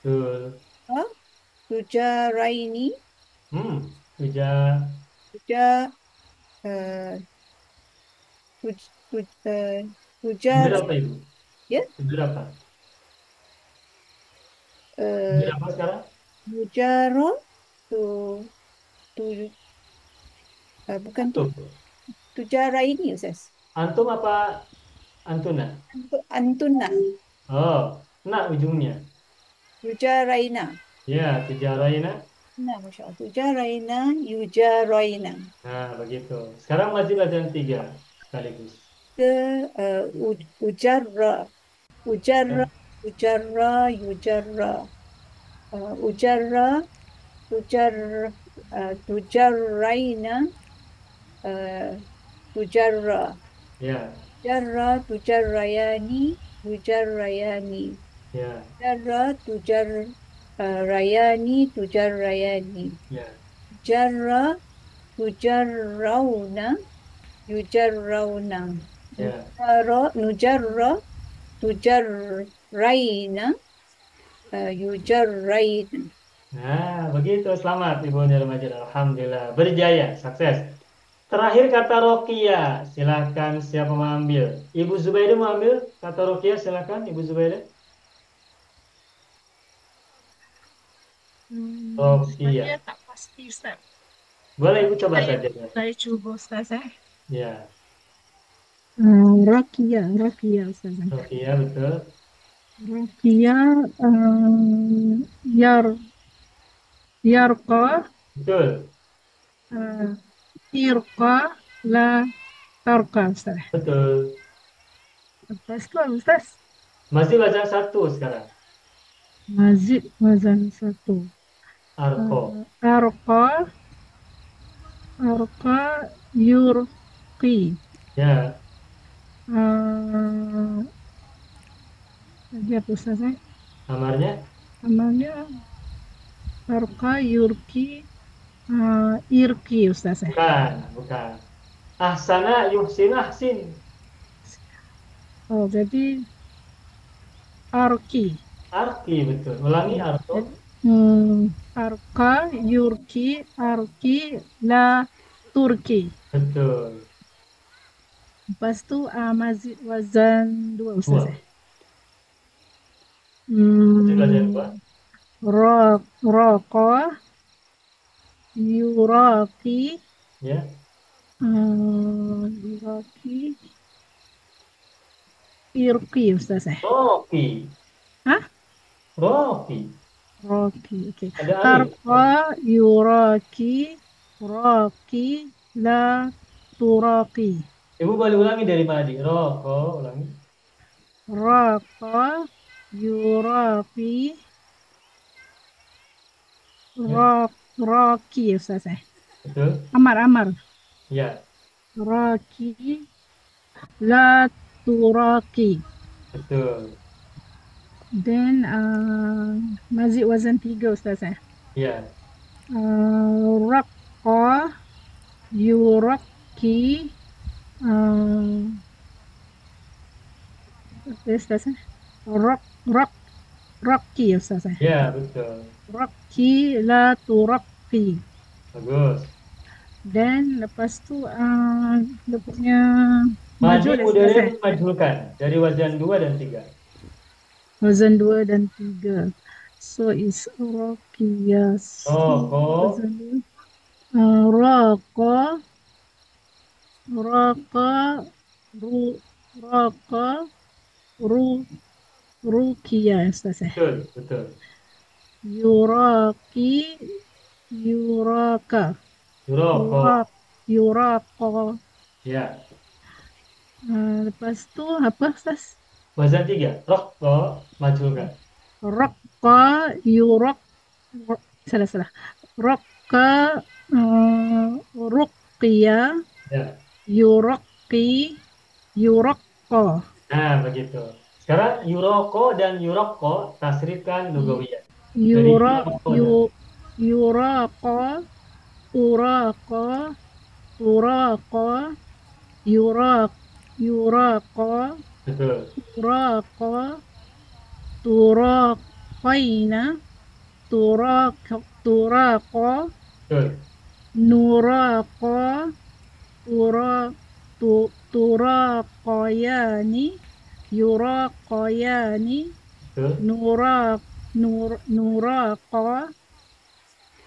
Betul. tujaraini, Tuja. tuja, eh, tuj- tuj- eh, tujar, Berapa Ibu? ya, Berapa? eh, Berapa sekarang? tujara, tu, tu, bukan tu, Antum. tujaraini, Ustaz. Antum apa Antuna? Antuna, Oh, nah ujungnya. tujaraina. Ya, tujaraina. Nah, Masya Allah. Tujaraina, yujaraina. Nah, begitu. Sekarang masih belajar 3 sekaligus. Ke ujarra, ujarra, Ya. ujarra, yujarra. Ujarra, tujar, tujaraina, tujarra. Ya. Jarra, tujarrayani, tujarrayani. Ya. Jarra, tujarrayani, tujarrayani. Ya. Jarra, tujarrauna, yujarrauna. Ya. Nujarra, tujarraina, yujarraina. Nah, begitu. Selamat Ibu Nirmajid. Alhamdulillah. Berjaya, sukses. Terakhir kata Rokia. Silakan siapa mengambil? Ibu Zubaidah mengambil kata Rokia. Silakan Ibu Zubaidah. Rokia. Saya tak pasti Ustaz. Boleh Ibu coba Saya, saja. saya cuba Ustaz. Ya, Rakia Ustaz. Rokia betul. Rakia, yarqa, Betul. irqa, la tarqa Ustaz. Betul. Lepas tu Ustaz, Masih belajar satu sekarang. mazid wazan satu. Arko. Arqa, yurqi. Ya, Lagi apa Ustaz? amarnya Namanya arqa, yurqi, irqi Ustaz. bukan, bukan. Ahsana yuhsin ahsin. Oh, jadi arqi. Arki betul. Ulangi arko. Arqa, yurqi, arqi, la Turki. Betul. Lepas tu mazid wazan 2 Ustaz. Dua. Mazid wazan 2. Raqa, yuraqi, Ya. yuraqi, irqi Ustaz. Roki. Hah? Roki. Roki, oke. Ada alif. Arqa, yuraqi, raqi, la turaqi. Ibu boleh ulangi dari Madi. Roko, ulangi. Raqa, yuraqi, Ya. raqi Ustaz. Betul. Amar. Ya. Raqi, la turaqi. Betul. Dan mazid wazan 3 Ustaz. Ya. Raqqa, yuraqi, Ustaz. Raqi Ustaz. Ya, betul. Raqi, la turaqi. Bagus. Dan lepas tu dia punya Madi majul mudhari majhulkan dari wazan 2 dan 3. wazan 2 dan 3. So is raqiyas. Roko. Wazan 2. Raqa, ruqiyah Ustaz. Betul. Yuraqi, yuraka. Roko. Yuraqa. Ya. Lepas tu apa Ustaz? Wazan 3. Roko majhulkan. Raqqa, salah. Raqqa, ruqya, Ya. yuraqi, yuraqqa. Nah, begitu. Sekarang yuroko dan yuroko tasrifkan lugawiyah. Yuraqa, turaqa, yuraqa, Betul. turaqa, turaqaina, turaqa, Betul. nuraqa, turaqayani, yuraqayani, Betul. nuraqa,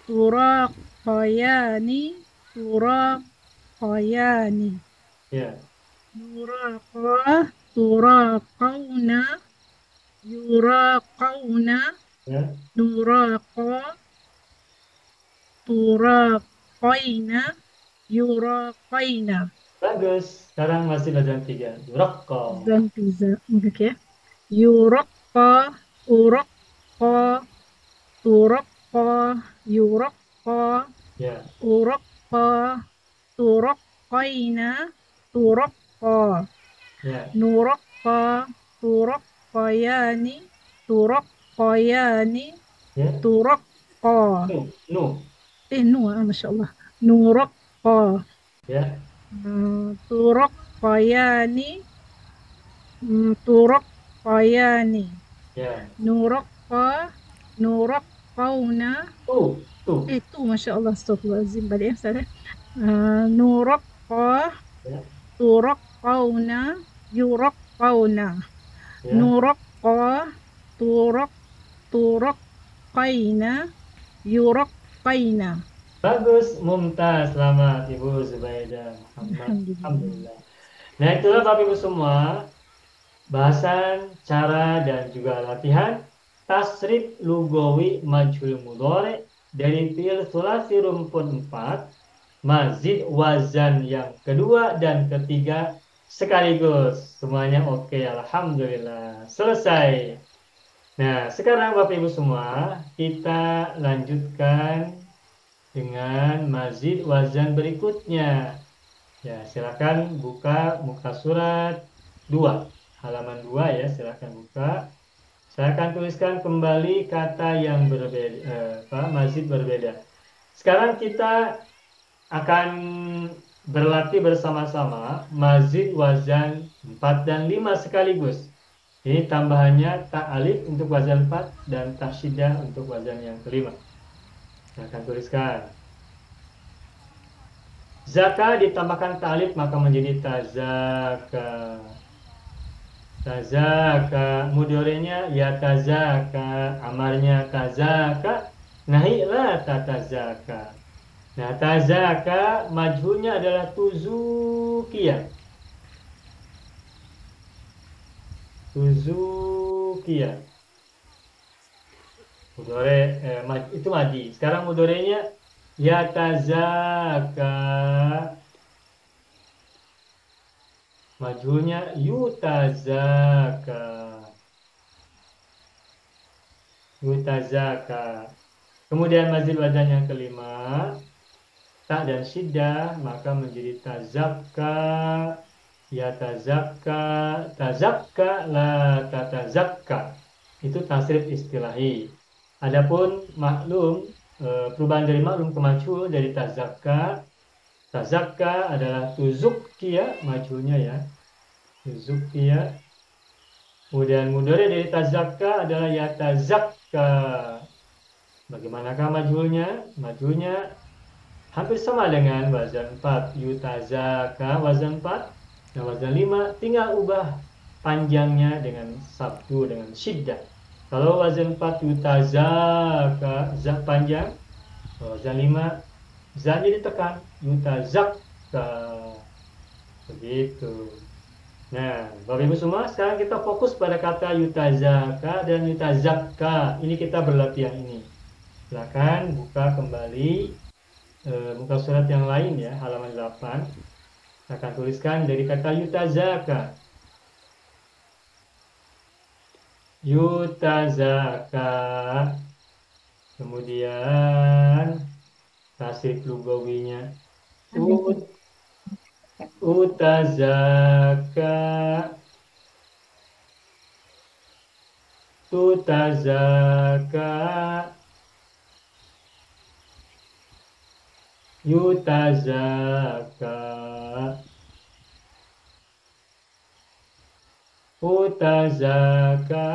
turaqayani, Ya. nuraqa, turaqauna, yuraqauna, Ya. nuraqa, turaqaina, yuraqaina. Bagus. Sekarang masih wazan 3. Yuroko. Dan pizza. Oke. Yuraqqa, uraqqa, turaqqa, yuraqqa, Ya. uraqqa, turaqqaina, turaqqa, Ya. nuraqqa, turaqqayani, turaqqayani, Ya. turaqqa. Nu. Masya Allah. Nuraqqa, Ya. turaqqayani, turaqqayani, Ya. nuraqqa, nuraqqauna. Tu. Itu Masya Allah, astagfirullahaladzim. Balik ya Ustaz. Nuraqqa, Ya. turaqqauna, yuraqqauna. Ya. Nuraqqa, turaqqaina, yuraqqaina. Bagus, mumtaz, selamat Ibu Zubaidah. Alhamdulillah. Nah, itulah Bapak Ibu semua bahasan, cara dan juga latihan tasrif lugawi majhul mudhari dari fi'il tsulasi rumpun 4, mazid wazan yang kedua dan ketiga sekaligus. Semuanya oke, alhamdulillah. Selesai. Nah, sekarang Bapak Ibu semua, kita lanjutkan dengan mazid wazan berikutnya. Ya, silakan buka muka surat 2, halaman 2 ya, silakan buka. Saya akan tuliskan kembali kata yang berbeda, mazid berbeda. Sekarang kita akan berlatih bersama-sama mazid wazan 4 dan 5 sekaligus. Ini tambahannya ta alif untuk wazan 4 dan ta syiddah untuk wazan yang kelima. Saya akan tuliskan. Zaka ditambahkan ta'alif maka menjadi tazaka. Tazaka, mudorenya ya tazaka, amarnya tazaka, nahi la tatazaka. Nah, tazaka majhulnya adalah tuzukiya. Tuzukiya. Mudore itu madi. Sekarang mudorenya ya tazaka. Majhulnya yutazaka. Yutazaka. Kemudian mazid wazan yang kelima, ta dan syiddah maka menjadi tazakka, ya tazakka, tazakka la tatazakka. Itu tasrif istilahi. Adapun maklum, perubahan dari maklum ke majhul dari tazakka. Tazakka adalah tuzukkiya, majhulnya ya. Tuzukkiya. Kemudian mudhari dari tazakka adalah ya tazakka. Bagaimanakah majhulnya? Majhulnya hampir sama dengan wazan 4. Yutazaka wazan 4. Nah wazan 5 tinggal ubah panjangnya dengan sabdu, dengan syiddah. Kalau wazan 4 yutazaka, za panjang. Wazan 5 za-nya ditekan, yutazakka. Begitu. Nah, Bapak Ibu semua, sekarang kita fokus pada kata yutazaka dan yutazakka. Ini kita berlatihan ini. Silakan buka kembali muka surat yang lain ya, halaman 8. Saya akan tuliskan dari kata yutazaka. Yutazaka. Kemudian tasrif lugawinya utazaka, tutazaka, yutazaka, utazaka,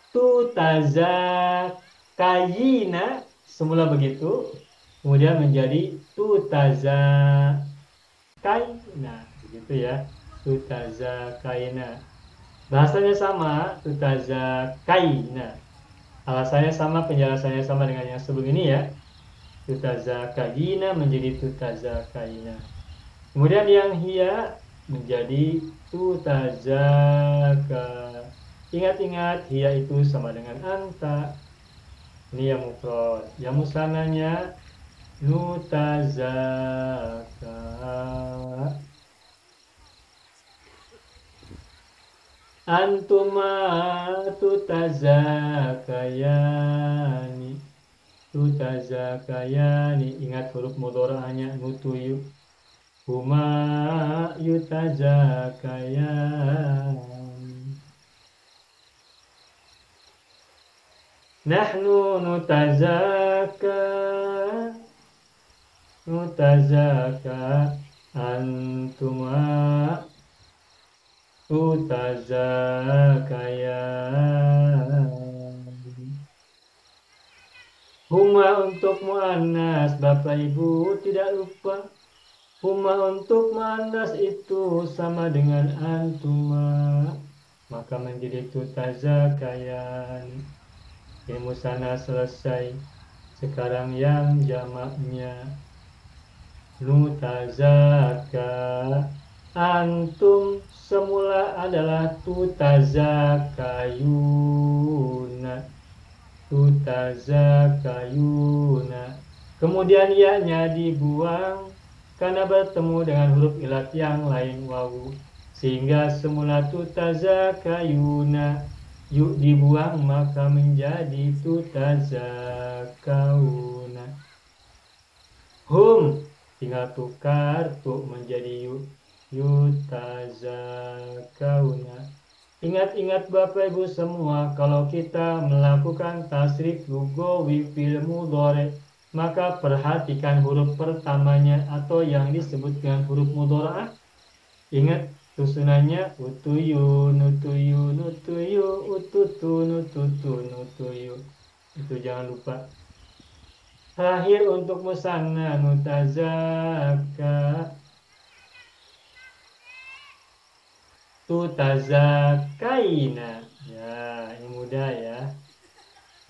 tutazakayina, semula begitu, kemudian menjadi tutazakaina, begitu ya, tutazakaina. Bahasanya sama, tutazakaina. Alasannya sama, penjelasannya sama dengan yang sebelum ini ya. Tutazakayina menjadi tutazakaina. Kemudian yang hiya menjadi tutazaka. Ingat-ingat, hiya itu sama dengan anta. Ini yang mufrad. Yang musananya nutazaka. Antuma tutazakayani. Tutazakayani. Ingat huruf mudhora'nya nutuyu. Huma yutazakayani. Nahnu nutazaka. Nutazaka. Antuma tutazakayan. Huma untuk muannas, Bapak Ibu tidak lupa. Huma untuk muannas itu sama dengan antuma, maka menjadi tutazakayan. Ilmu sana selesai. Sekarang yang jamaknya nutazaka. Antum semula adalah tutazakayuna. Tutazakayuna. Kemudian ya-nya dibuang karena bertemu dengan huruf ilat yang lain wawu. Sehingga semula tutazakayuna, yuk dibuang maka menjadi tutazakauna. Hum tinggal tukar tu menjadi yuk. Yutazakauna. Ingat-ingat Bapak Ibu semua, kalau kita melakukan tasrif lugawi fil mudhari, maka perhatikan huruf pertamanya atau yang disebut dengan huruf mudhara'ah. Ingat susunannya utuyu, nutuyu, nutuyu, ututu, nututu, nutuyu. Itu jangan lupa. Terakhir untuk musanna nutazakka. Tutazakaina. Ya, ini mudah ya.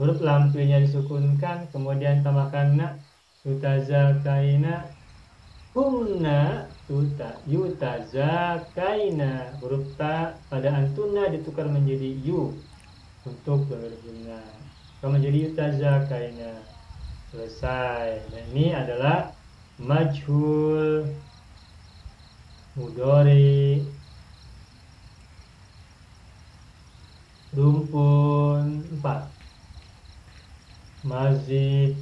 Huruf lampunya disukunkan, kemudian tambahkan na. Tutazakaina. Humna yutazakaina. Huruf ta pada antuna ditukar menjadi yu untuk berguna. Maka menjadi yutazakaina. Selesai. Nah, ini adalah majhul mudhari rumpun 4, mazid,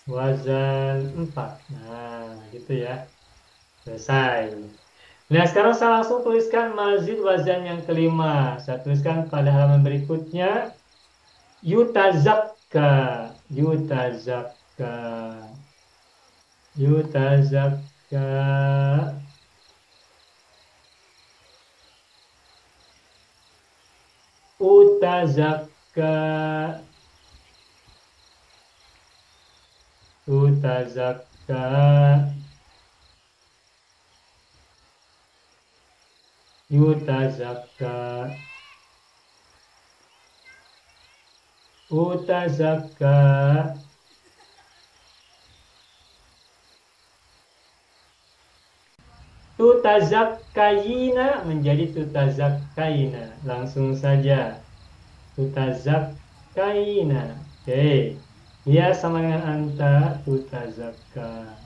wazan 4. Nah, gitu ya. Selesai. Nah, sekarang saya langsung tuliskan mazid wazan yang kelima. Saya tuliskan pada halaman berikutnya. Yutazakka, yutazakka, yutazakka. Utazakka, utazakka, yutazakka, utazakka, tutazakkaina menjadi tutazakkaina. Langsung saja. Tutazakkaina. Oke. Ya, sama dengan anta. Tutazakka.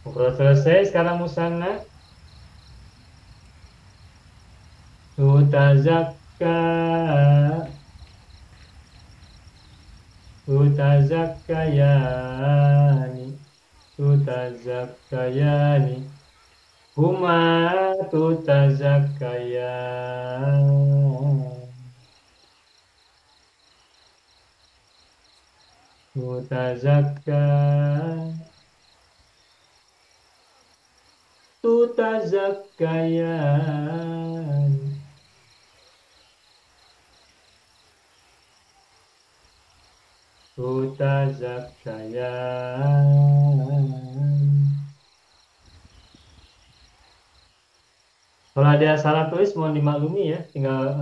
Udah selesai. Sekarang musanna. Tutazakka. Tutazakkayani, tutazakkayani, huma tutazakkayan, tutazakka, tutazakkayan. Tutazakkayan. Kalau ada salah tulis mohon dimaklumi ya, tinggal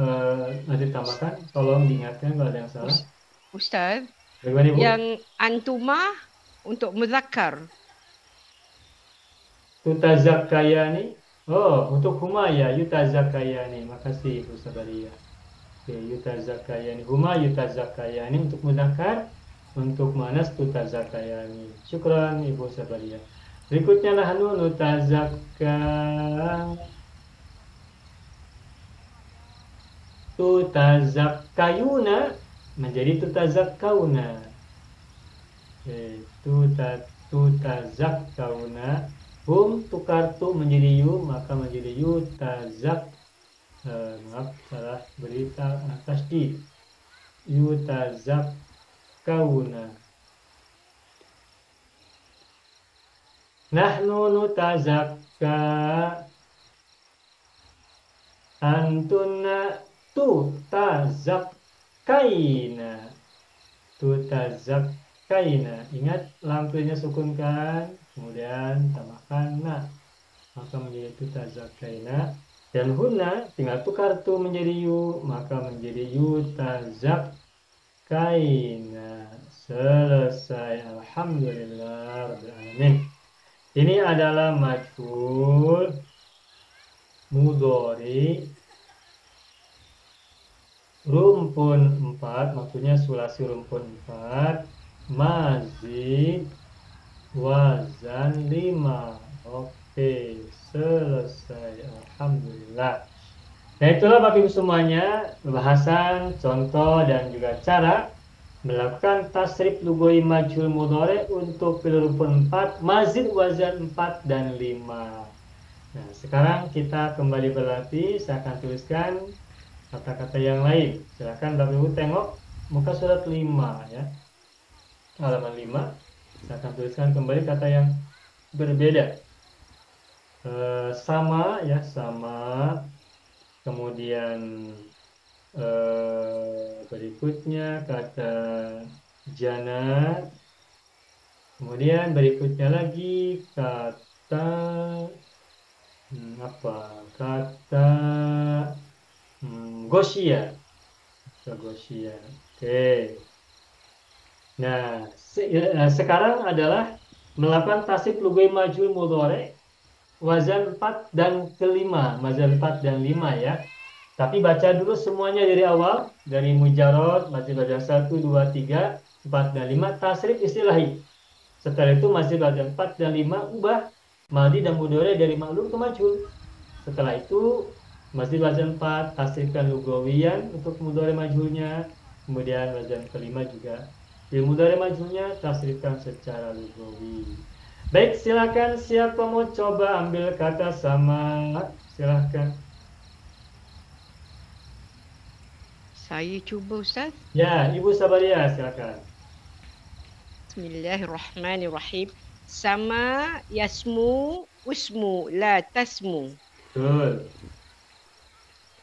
nanti tambahkan, tolong diingatkan kalau ada yang salah. Ustaz, Bagaimana, Ibu? yang antuma untuk muzakkar. Tutazakkayani. Oh, untuk huma ya, yutazakkayani. Makasih Ibu Sabaria. Oke, yutazakkayani. Huma yutazakkayani untuk muzakkar. Untuk manas tutazakayani. Syukran Ibu Sabaria. Berikutnya nahnu nutazakka. Tutazakkayuna menjadi tutazakkauna. Tutazakkauna. Hum tukar tu menjadi yu, maka menjadi yutazak. Maaf, salah berita tasdid. Yutazak kauna. Nahnu nutazakka. Antunna tutazakkaina. Tutazakkaina. Ingat lampunya sukunkan, kemudian tambahkan na, maka menjadi tutazakkaina. Dan huna tinggal tukar tu menjadi yu, maka menjadi yutazak kaina. Selesai. Alhamdulillah Rabbil Alamin. Ini adalah majhul mudhari rumpun 4, maksudnya sulasi rumpun 4, mazid wazan 5. Oke, selesai. Alhamdulillah. Nah, itulah Bapak Ibu semuanya, bahasan, contoh, dan juga cara melakukan tasrif lugoi majhul mudhari untuk fi'il rumpun 4, mazid wazan 4 dan 5. Nah, sekarang kita kembali berlatih. Saya akan tuliskan kata-kata yang lain. Silakan Bapak Ibu tengok muka surat 5 ya. Halaman 5. Saya akan tuliskan kembali kata yang berbeda. Sama ya, sama. Kemudian berikutnya kata jana. Kemudian berikutnya lagi kata Kata Gosia. Gosia. Oke. Nah, sekarang adalah melakukan tasrif lugoi majhul mudhari wazan 4 dan kelima, wazan 4 dan 5 ya. Tapi baca dulu semuanya dari awal, dari mujarrad, masih wazan 1, 2, 3, 4 dan 5, tasrif istilahi. Setelah itu masih wazan 4 dan 5 ubah madhi dan mudhari dari ma'lum ke majhul. Setelah itu masih wazan 4 tasrifkan lugawiyan untuk mudhari majhulnya. Kemudian wazan kelima juga di mudhari majhulnya tasrifkan secara lugawi. Baik, silakan siapa mau coba ambil kata sama, silakan. Saya cuba Ustaz. Ya, Ibu Sabaria silakan. Bismillahirrahmanirrahim. Sama yasmu usmu la tasmu. Betul.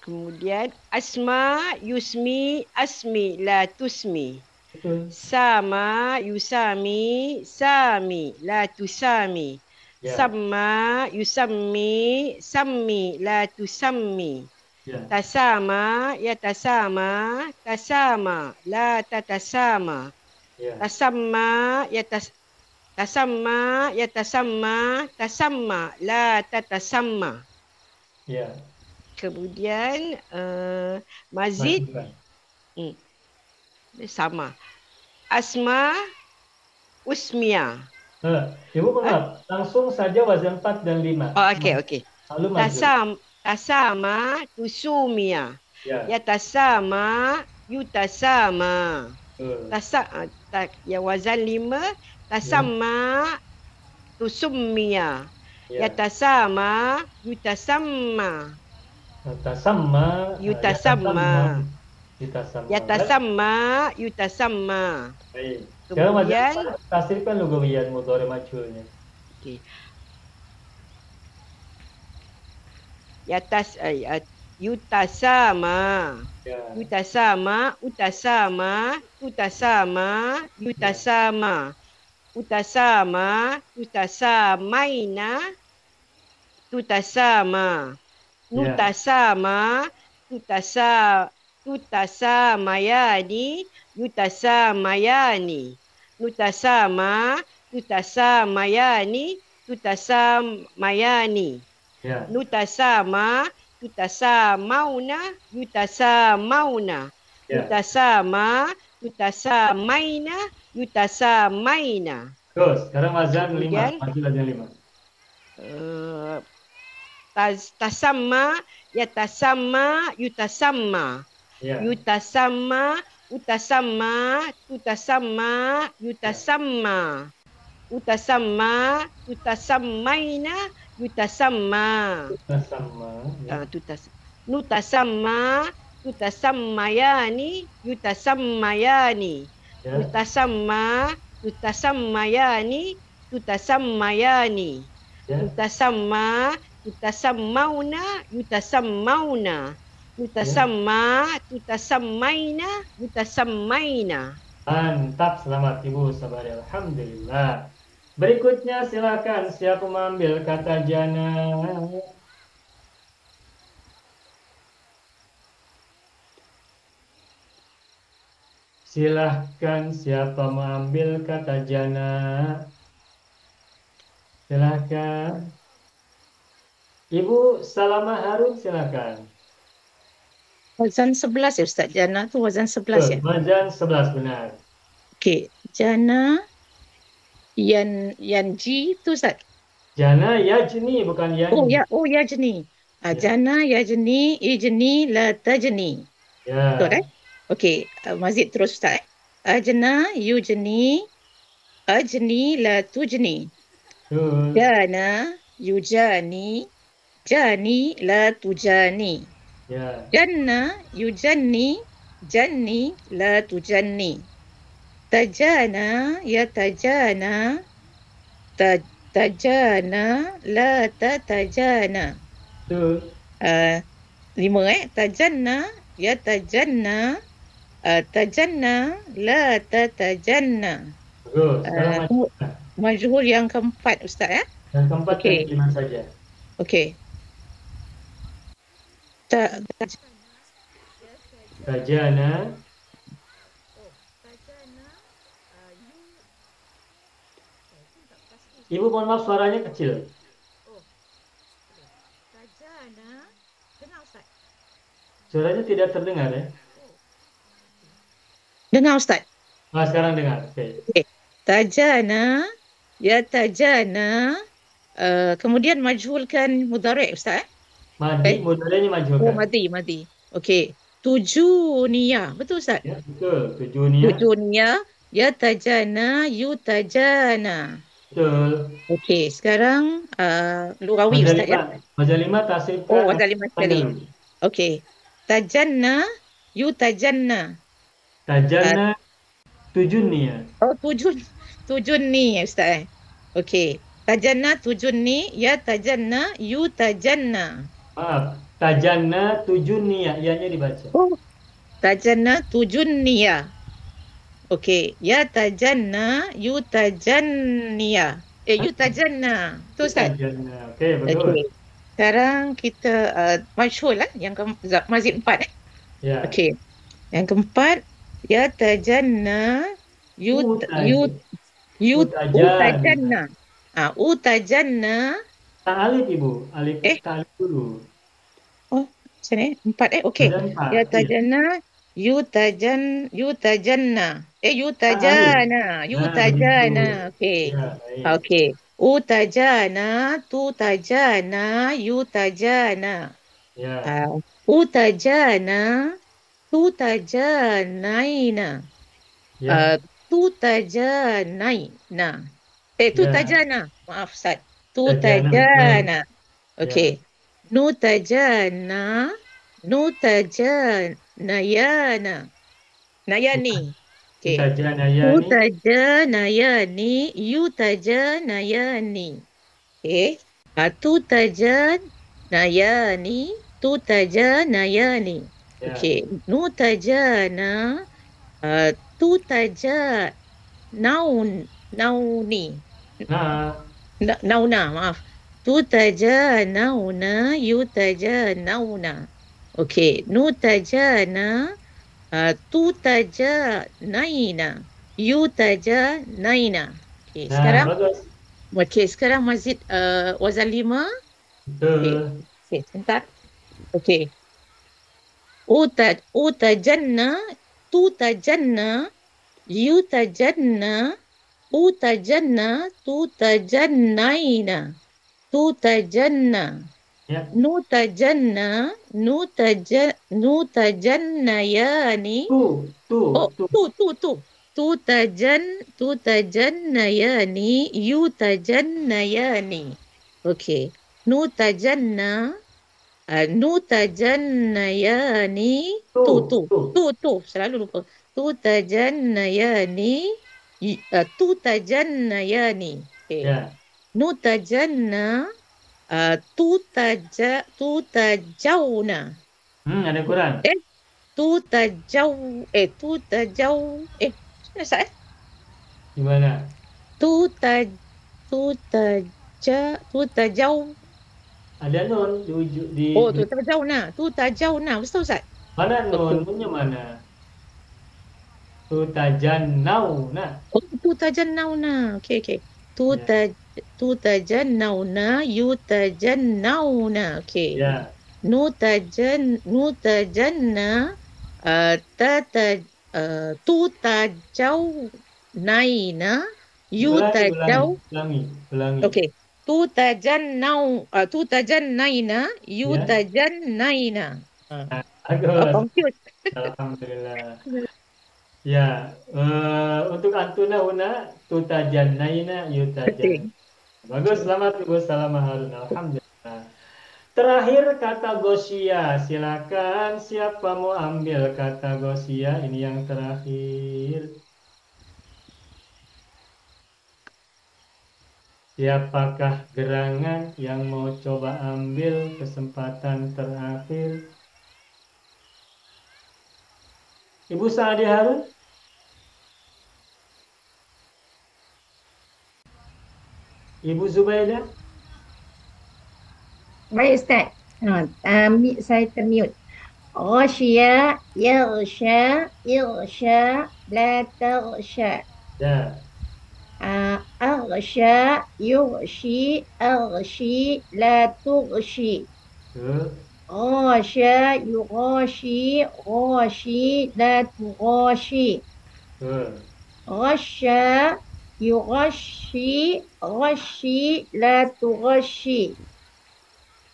Kemudian asma yusmi asmi la tusmi. Betul. Sama yusami sami la tusami. Ya. Sama yusammi sammi la tusammi. Ya. Tasama yatasama tasama la tatasama. Ya. Tasamma yatasamma tasamma la tatasamma. Ya. Kemudian mazid Masukkan. sama. Asma usmia. Ibu maaf, langsung saja wazan 4 dan 5. Oh okey. Lalu majhul. Tasama tusumia. Ya. Yatasama yutasama. Betul. Ya wazan 5 tasamma tusummiya. Ya. Yatasama yutasamma. Tasamma. Yutasamma. Yutasamma. Yatasamma yutasamma. Baik. Sekarang Kemudian tasrifkan lugawiyan mudhari majhulnya. okey. Yutasama. Ya. Utasama, utasama, utasama, yutasama. Utasama, utasamaina, tutasama. Nutasama, tutasamayani, yutasamayani. Nutasama, tutasamayani, tutasamayani. Ya. Nutasama, tutasamauna, yutasamauna. Ya. Yutasama, tutasamaina, yutasamaina. Terus, sekarang wazan 5. Kemudian, Masih wazan 5. Tasamma, yatasamma, yutasamma. Ya. Yutasamma, utasamma, tutasamma, yutasamma. Utasamma, tutasammaina, yutasamma. Tasamma. Ya. Nutasamma, tutasammayani, yutasammayani. Ya. Nutasamma, tutasammayani, tutasammayani. Ya. Nutasamma, tutasammauna, yutasammauna. Nutasamma, tutasammaina, yutasammaina. Mantap, selamat Ibu Sabari. Alhamdulillah. Berikutnya silakan siapa mengambil kata jana. Silahkan siapa mengambil kata jana. Silahkan. Ibu Salama Harun silakan. Wazan 11 ya Ustaz. Jana tu wazan 11 ya. Wazan 11 benar. Okey. Jana yanji tu Ustaz. Jana yajni bukan yani. Yajni. Ya. Jana yajni ijni la tajni. Ya. Betul Okey. Mazid terus Ustaz. Ajna yujni ajni la tujni. Betul. Jana yujani jani la tujani. Ya. Janna yujanni janni la tujanni. Tajana yatajana tajana la tatajana. Betul. 5 tajanna, yatajanna, tajanna, la tatajanna. Bagus. Sekarang Majhul yang keempat Ustaz ya. yang keempat Okey. kalimat saja. Okey. Tajana. Ibu mohon maaf suaranya kecil. Tajana. Dengar Ustaz. Suaranya tidak terdengar ya. Dengar Ustaz. Sekarang dengar. Oke. Tajana, yatajana. Kemudian majhulkan mudhari' Ustaz. Madi, mudhari'nya majhulkan. Madi. Okey. Tujunia. Betul Ustaz? Ya, betul. Tujunia. Tujunia, yatajana, yutajana. Betul. Okey, sekarang lughawi Ustaz ya. Mazalima tasrifkan. Mazalima sekali. Okey. Tajanna, yutajana. Tajana tujunia. Tujunni Ustaz. Okey. Tajanna tujunni, yatajanna, yutajana. Maaf. Tajana tujunia. Ianya dibaca. Tajanna tujunniya. Okey, yatajanna, yutajanniya. Yutajanna. Tu Ustaz. Tajana. Okey, bagus. Okey. Sekarang kita majhul yang mazid 4 Ya. Okey. Yang keempat, yatajanna, utajanna. Utajanna. Alif Ibu. Alif alif dulu. Sini 4 okey. Yatajanna, yutajana. Yutajana. Okey. Okey. Utajana, tutajana, yutajana. Ya. Utajana, tutajanaina. Tutajanaina. Tutajana. Maaf Ustaz. Tutajana. Okey. Nutajana, nutajanayana. Nayani. Okey. Utajanayani, yutajanayani. Okey. Tutajanayani, tutajanayani. Okey. Nutajana, nauni. Nauna, maaf. Tutajanauna, yutajanauna. Okey. Nutajana, tutajanaina, yutajanaina. Okey, sekarang sekarang mazid wazan 5. Betul. Okey, sebentar. Okey. Utajanna, tutajanna, yutajanna, utajanna, tutajanaina. Tutajanna. Ya. Nutajanna, nutajannayani. Tutajannayani, yutajannayani. Okey. Nutajanna, nutajannayani. Selalu lupa. Tutajannayani, tutajannayani. Okey. Ya. Nutajanna, tutajawna. Ada kurang. Tutajau. Ustaz Gimana? tutajau. Ada nun di ujung di. Tutajawna. Betul Ustaz? Mana nun? Nunnya mana? Tutajannauna. Tutajannawna. Okey. Tutajannawna, yutajannawna. Okey. Ya. Nutajanna, tutajawnaina, Ulangi. Okey. Tutajannaina, yutajannaina. Bagus. Alhamdulillah. Ya, untuk antuna huna tutajannaina yutajan. Bagus, selamat Ibu Salamah Harun. Alhamdulillah. Terakhir kata gosia, silakan siapa mau ambil kata gosia, ini yang terakhir. Siapakah gerangan yang mau coba ambil kesempatan terakhir? Ibu Saadi Harun? Ibu Zubaidah? Baik Ustaz. Saya termute. Ghasya, yaghsha, ighsha, la taghsha. Ya. Aghsha, yughshi, aghshi, la tughshi. Tuh. Ghasya, yughashi, ghashi, la tughashi. Tuh. Ghasya, yughashi, ghashi, la tughashi.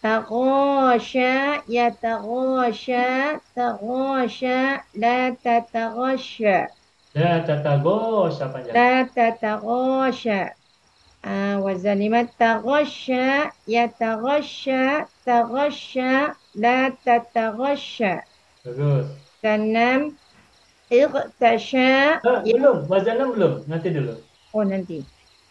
Taghasha, yataghasha, taghasha, la tataghasha. Ya, tatagosha panjang. La tataghasha. Wazan 5. Taghasha, yataghasha, taghasha, la tataghasha. Bagus. Dan 6. Ightasha. Belum, wazan 6 belum. Nanti dulu. Oh, nanti.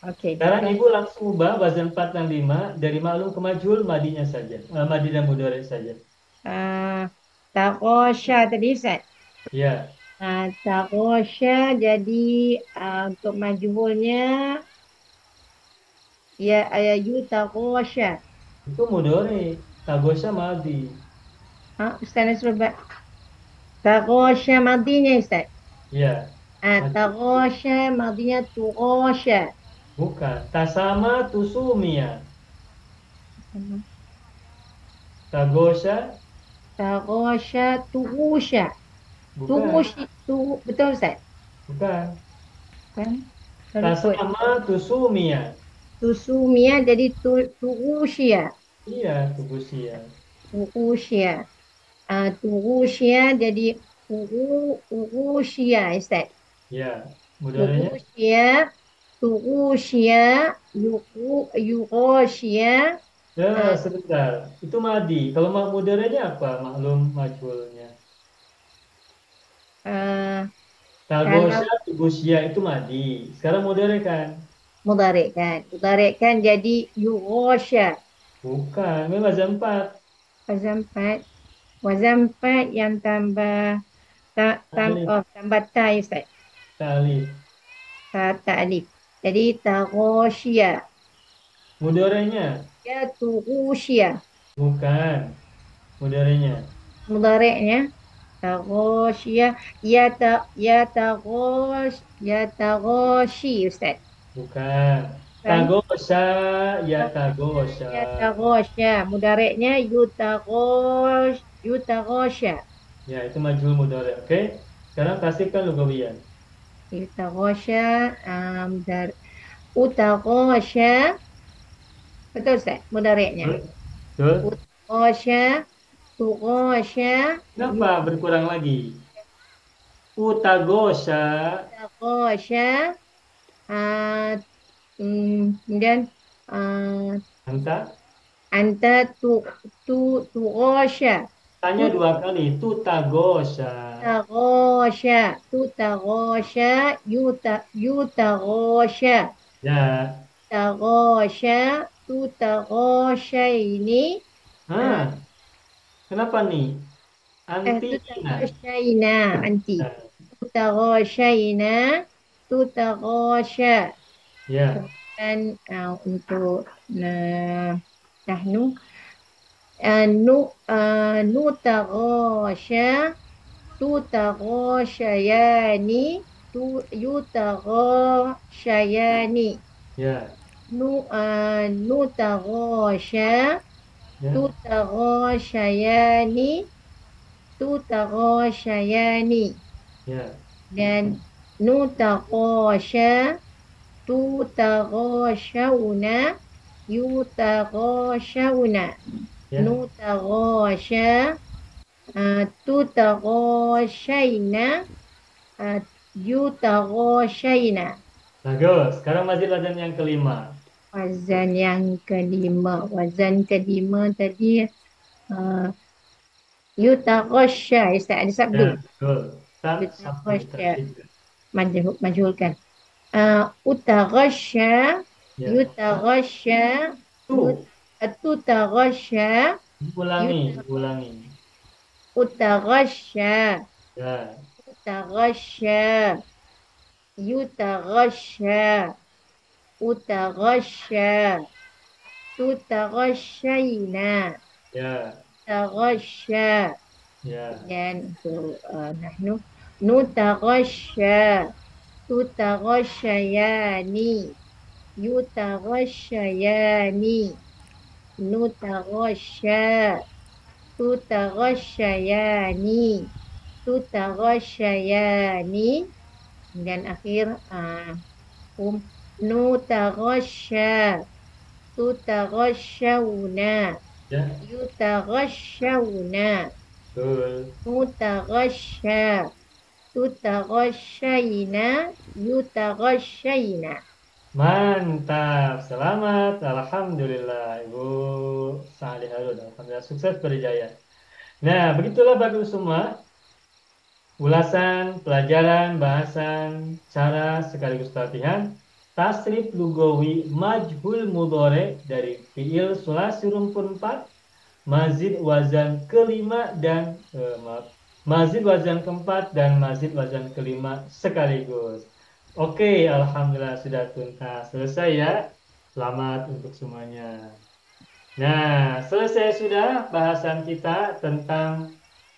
Okey. Sekarang Ibu langsung ubah wazan 4 dan 5 dari maklum ke majhul madinya saja. Madi dan mudhari saja. Taghasha tadi Ustaz. Ya. Taghasha jadi untuk majhulnya ya yutaghasha. Itu mudhari. Tagosha madi. Ustaz Nasrullah. Taghasha madinya Ustaz. Ya. Taghasha madinya tughasha. Bukan. Tasama tusumia. Tagosha. Taghasha tughusha. Bukan. Betul Ustaz? Bukan. Kan? Tasama tusumia. Tusumia jadi tughusya. Iya, tugusia. Tughusya. Tughusya jadi tughusya Ustaz. Ya. Mudharinya. Tughusya, yughasya. Ya, sebentar. Itu madi. Kalau mudharinya apa? Maklum majhulnya. Tagosha, tugusia itu madi. Sekarang mudhari kan? Mudhari kan. Mudhari kan jadi yughasya. Bukan. Ini wazan 4. Wazan 4. Wazan 4 yang tambah tambah ta Ustaz. Ta'alif. Ta'alif. Jadi taghasya. Mudharinya? Ya tughusya. Bukan. Mudharinya. Mudhari'nya taghasya, yataghashi Ustaz. Bukan. Tagosha, ya tagosha. Yataghasha. Mudhari'nya yutaghasha. Ya, itu majhul mudhari. Oke. Sekarang kasihkan lugawiyan. Yutaghasha, utaghasha. Betul Ustaz, mudhari'nya. Betul. Utaghasha, tughasha, Kenapa berkurang lagi? Utagosha. yutaghasha. Kemudian anta tughasha. Tanya 2 kali. Tutagosha. Tutaghasha, yutaghasha. Ya. Taghasha, tutaghashaini. Kenapa nih? Anti. Tutaghashaina, anti. Tutaghashaina, tutaghasha. Ya. Dan untuk nahnu nutaghasha, tutaghashayani, yutaghashayani. Ya. Nutaghasha, tutaghashayani, tutaghashayani. Ya. Dan nutaghasha, tutaghashawna, yutaghashawna. Ya. Nutaghasha, tutaghashayna, yutaghashayna. Bagus. Sekarang masih wazan yang kelima. Wazan yang kelima. Wazan kelima tadi yutaghasha. Ustaz ada sabdu. Ya, betul. Yutaghasha. Majhulkan. Utaghasha, Ya. yutaghasha, tutaghasha, Ulangi. utaghasha, Ya. Yutaghasya. Yutaghasya. Utaghasya. Tutaghasyaina. Ya, Taghasya. ya. Dan nahnu nutaghasya. Tutaghasayani. Yutaghasayani. Nutaghasya. Tutaghasayani. Tutaghasayani. Dan akhir nutaghasya. Tutaghasyawna. Ya, Yutaghasyawna. betul. Mutaghasya. Tutaghasyayna. Yutaghasyayna. Mantap, selamat, alhamdulillah Ibu Salih Harun, alhamdulillah sukses berjaya. Nah, begitulah Bapak Ibu semua, ulasan, pelajaran, bahasan, cara sekaligus latihan tasrif lugawi majhul mudhari dari fiil sulasi rumpun 4, mazid wazan kelima dan mazid wazan keempat dan mazid wazan kelima sekaligus. Oke, alhamdulillah sudah tuntas, selesai ya. Selamat untuk semuanya. Nah, selesai sudah bahasan kita tentang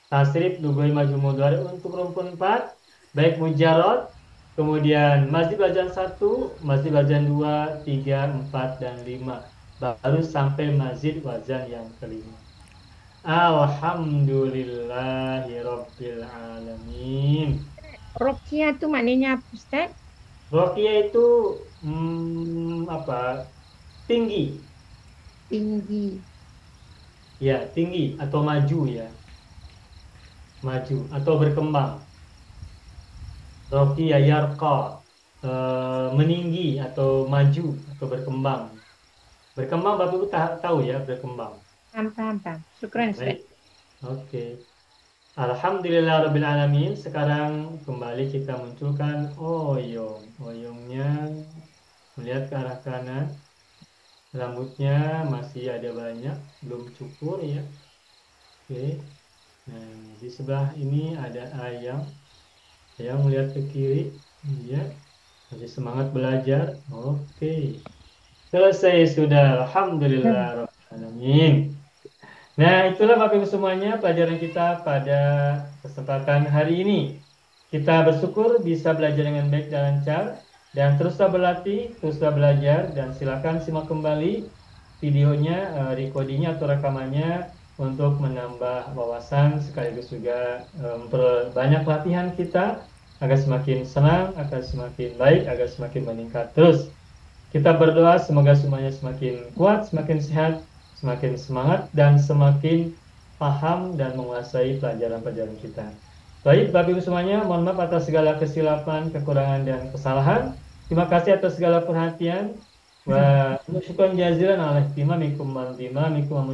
tasrif lugawi majhul mudhari untuk rumpun 4, baik mujarrad, kemudian mazid wazan 1, mazid wazan 2, 3, 4, dan 5. Baru sampai mazid wazan yang kelima. Alhamdulillahirabbil alamin. Ruqyah tu maknanya apa, Ustaz? Ruqyah itu tinggi. Tinggi. Ya, tinggi atau maju ya. Maju atau berkembang. Ruqyah yarqa, meninggi atau maju atau berkembang. Berkembang Bapak Ibu tahu ya, berkembang. Paham. Syukran, Ustaz. Baik. Oke. Alhamdulillahirabbil alamin. Sekarang kembali kita munculkan oyong. Oyongnya melihat ke arah kanan. Rambutnya masih ada banyak, belum cukur ya. Oke. Nah, di sebelah ini ada ayam. Ayam melihat ke kiri. Iya. Masih semangat belajar. Oke. Selesai sudah. Alhamdulillah rabbil alamin. Nah, itulah Bapak Ibu semuanya pelajaran kita pada kesempatan hari ini. Kita bersyukur bisa belajar dengan baik dan lancar, dan teruslah berlatih, teruslah belajar, dan silakan simak kembali videonya, recordingnya atau rekamannya untuk menambah wawasan sekaligus juga memperbanyak latihan kita agar semakin senang, agar semakin baik, agar semakin meningkat terus. Kita berdoa semoga semuanya semakin kuat, semakin sehat, semakin semangat, dan semakin paham dan menguasai pelajaran-pelajaran kita. Baik, Bapak Ibu semuanya, mohon maaf atas segala kesilapan, kekurangan, dan kesalahan. Terima kasih atas segala perhatian. Wa syukran jazilan ala ihtimamikum wa intimamikum wa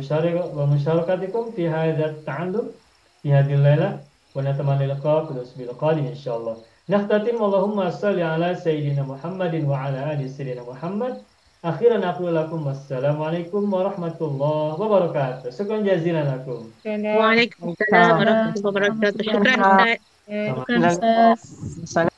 musyarakatikum fi hadzal ta'allum fi hadhil laila wa natamanna liqa bil qadim insyaallah. Nahtatim Allahumma shalli ala sayyidina Muhammadin wa ala ali sayyidina Muhammad. Akhiran aku lakum wassalamualaikum warahmatullahi wabarakatuh. Syukran jazilan lakum. Waalaikumsalam warahmatullahi wabarakatuh. Syukran, Ustaz.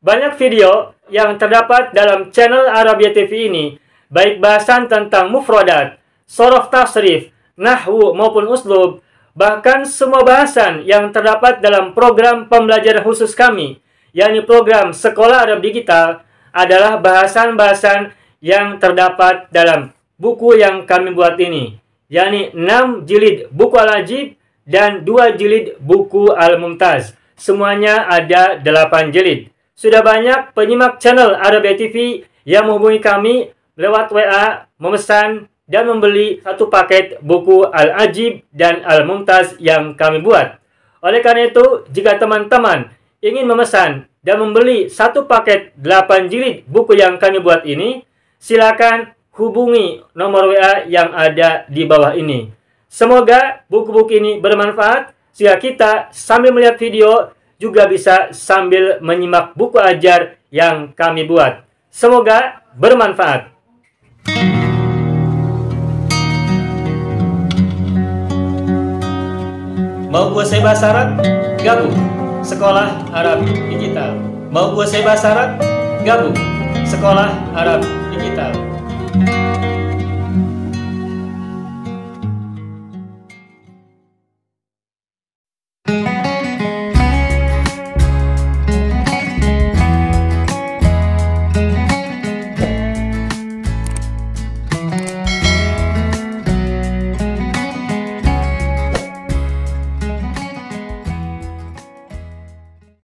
Banyak video yang terdapat dalam channel Arabia TV ini, baik bahasan tentang mufradat, sorof tasrif, nahwu maupun uslub, bahkan semua bahasan yang terdapat dalam program pembelajaran khusus kami, yakni program Sekolah Arab Digital, adalah bahasan-bahasan yang terdapat dalam buku yang kami buat ini, yakni 6 jilid buku Al-Ajib dan 2 jilid buku Al-Mumtaz. Semuanya ada 8 jilid. Sudah banyak penyimak channel Arabia TV yang menghubungi kami lewat WA, memesan dan membeli satu paket buku Al-Ajib dan Al-Mumtaz yang kami buat. Oleh karena itu, jika teman-teman ingin memesan dan membeli satu paket 8 jilid buku yang kami buat ini, silakan hubungi nomor WA yang ada di bawah ini. Semoga buku-buku ini bermanfaat, sehingga kita sambil melihat video juga bisa sambil menyimak buku ajar yang kami buat. Semoga bermanfaat. Mau kuasai bahasa Arab? Gabung Sekolah Arab Digital. Mau kuasai bahasa Arab? Gabung Sekolah Arab Digital.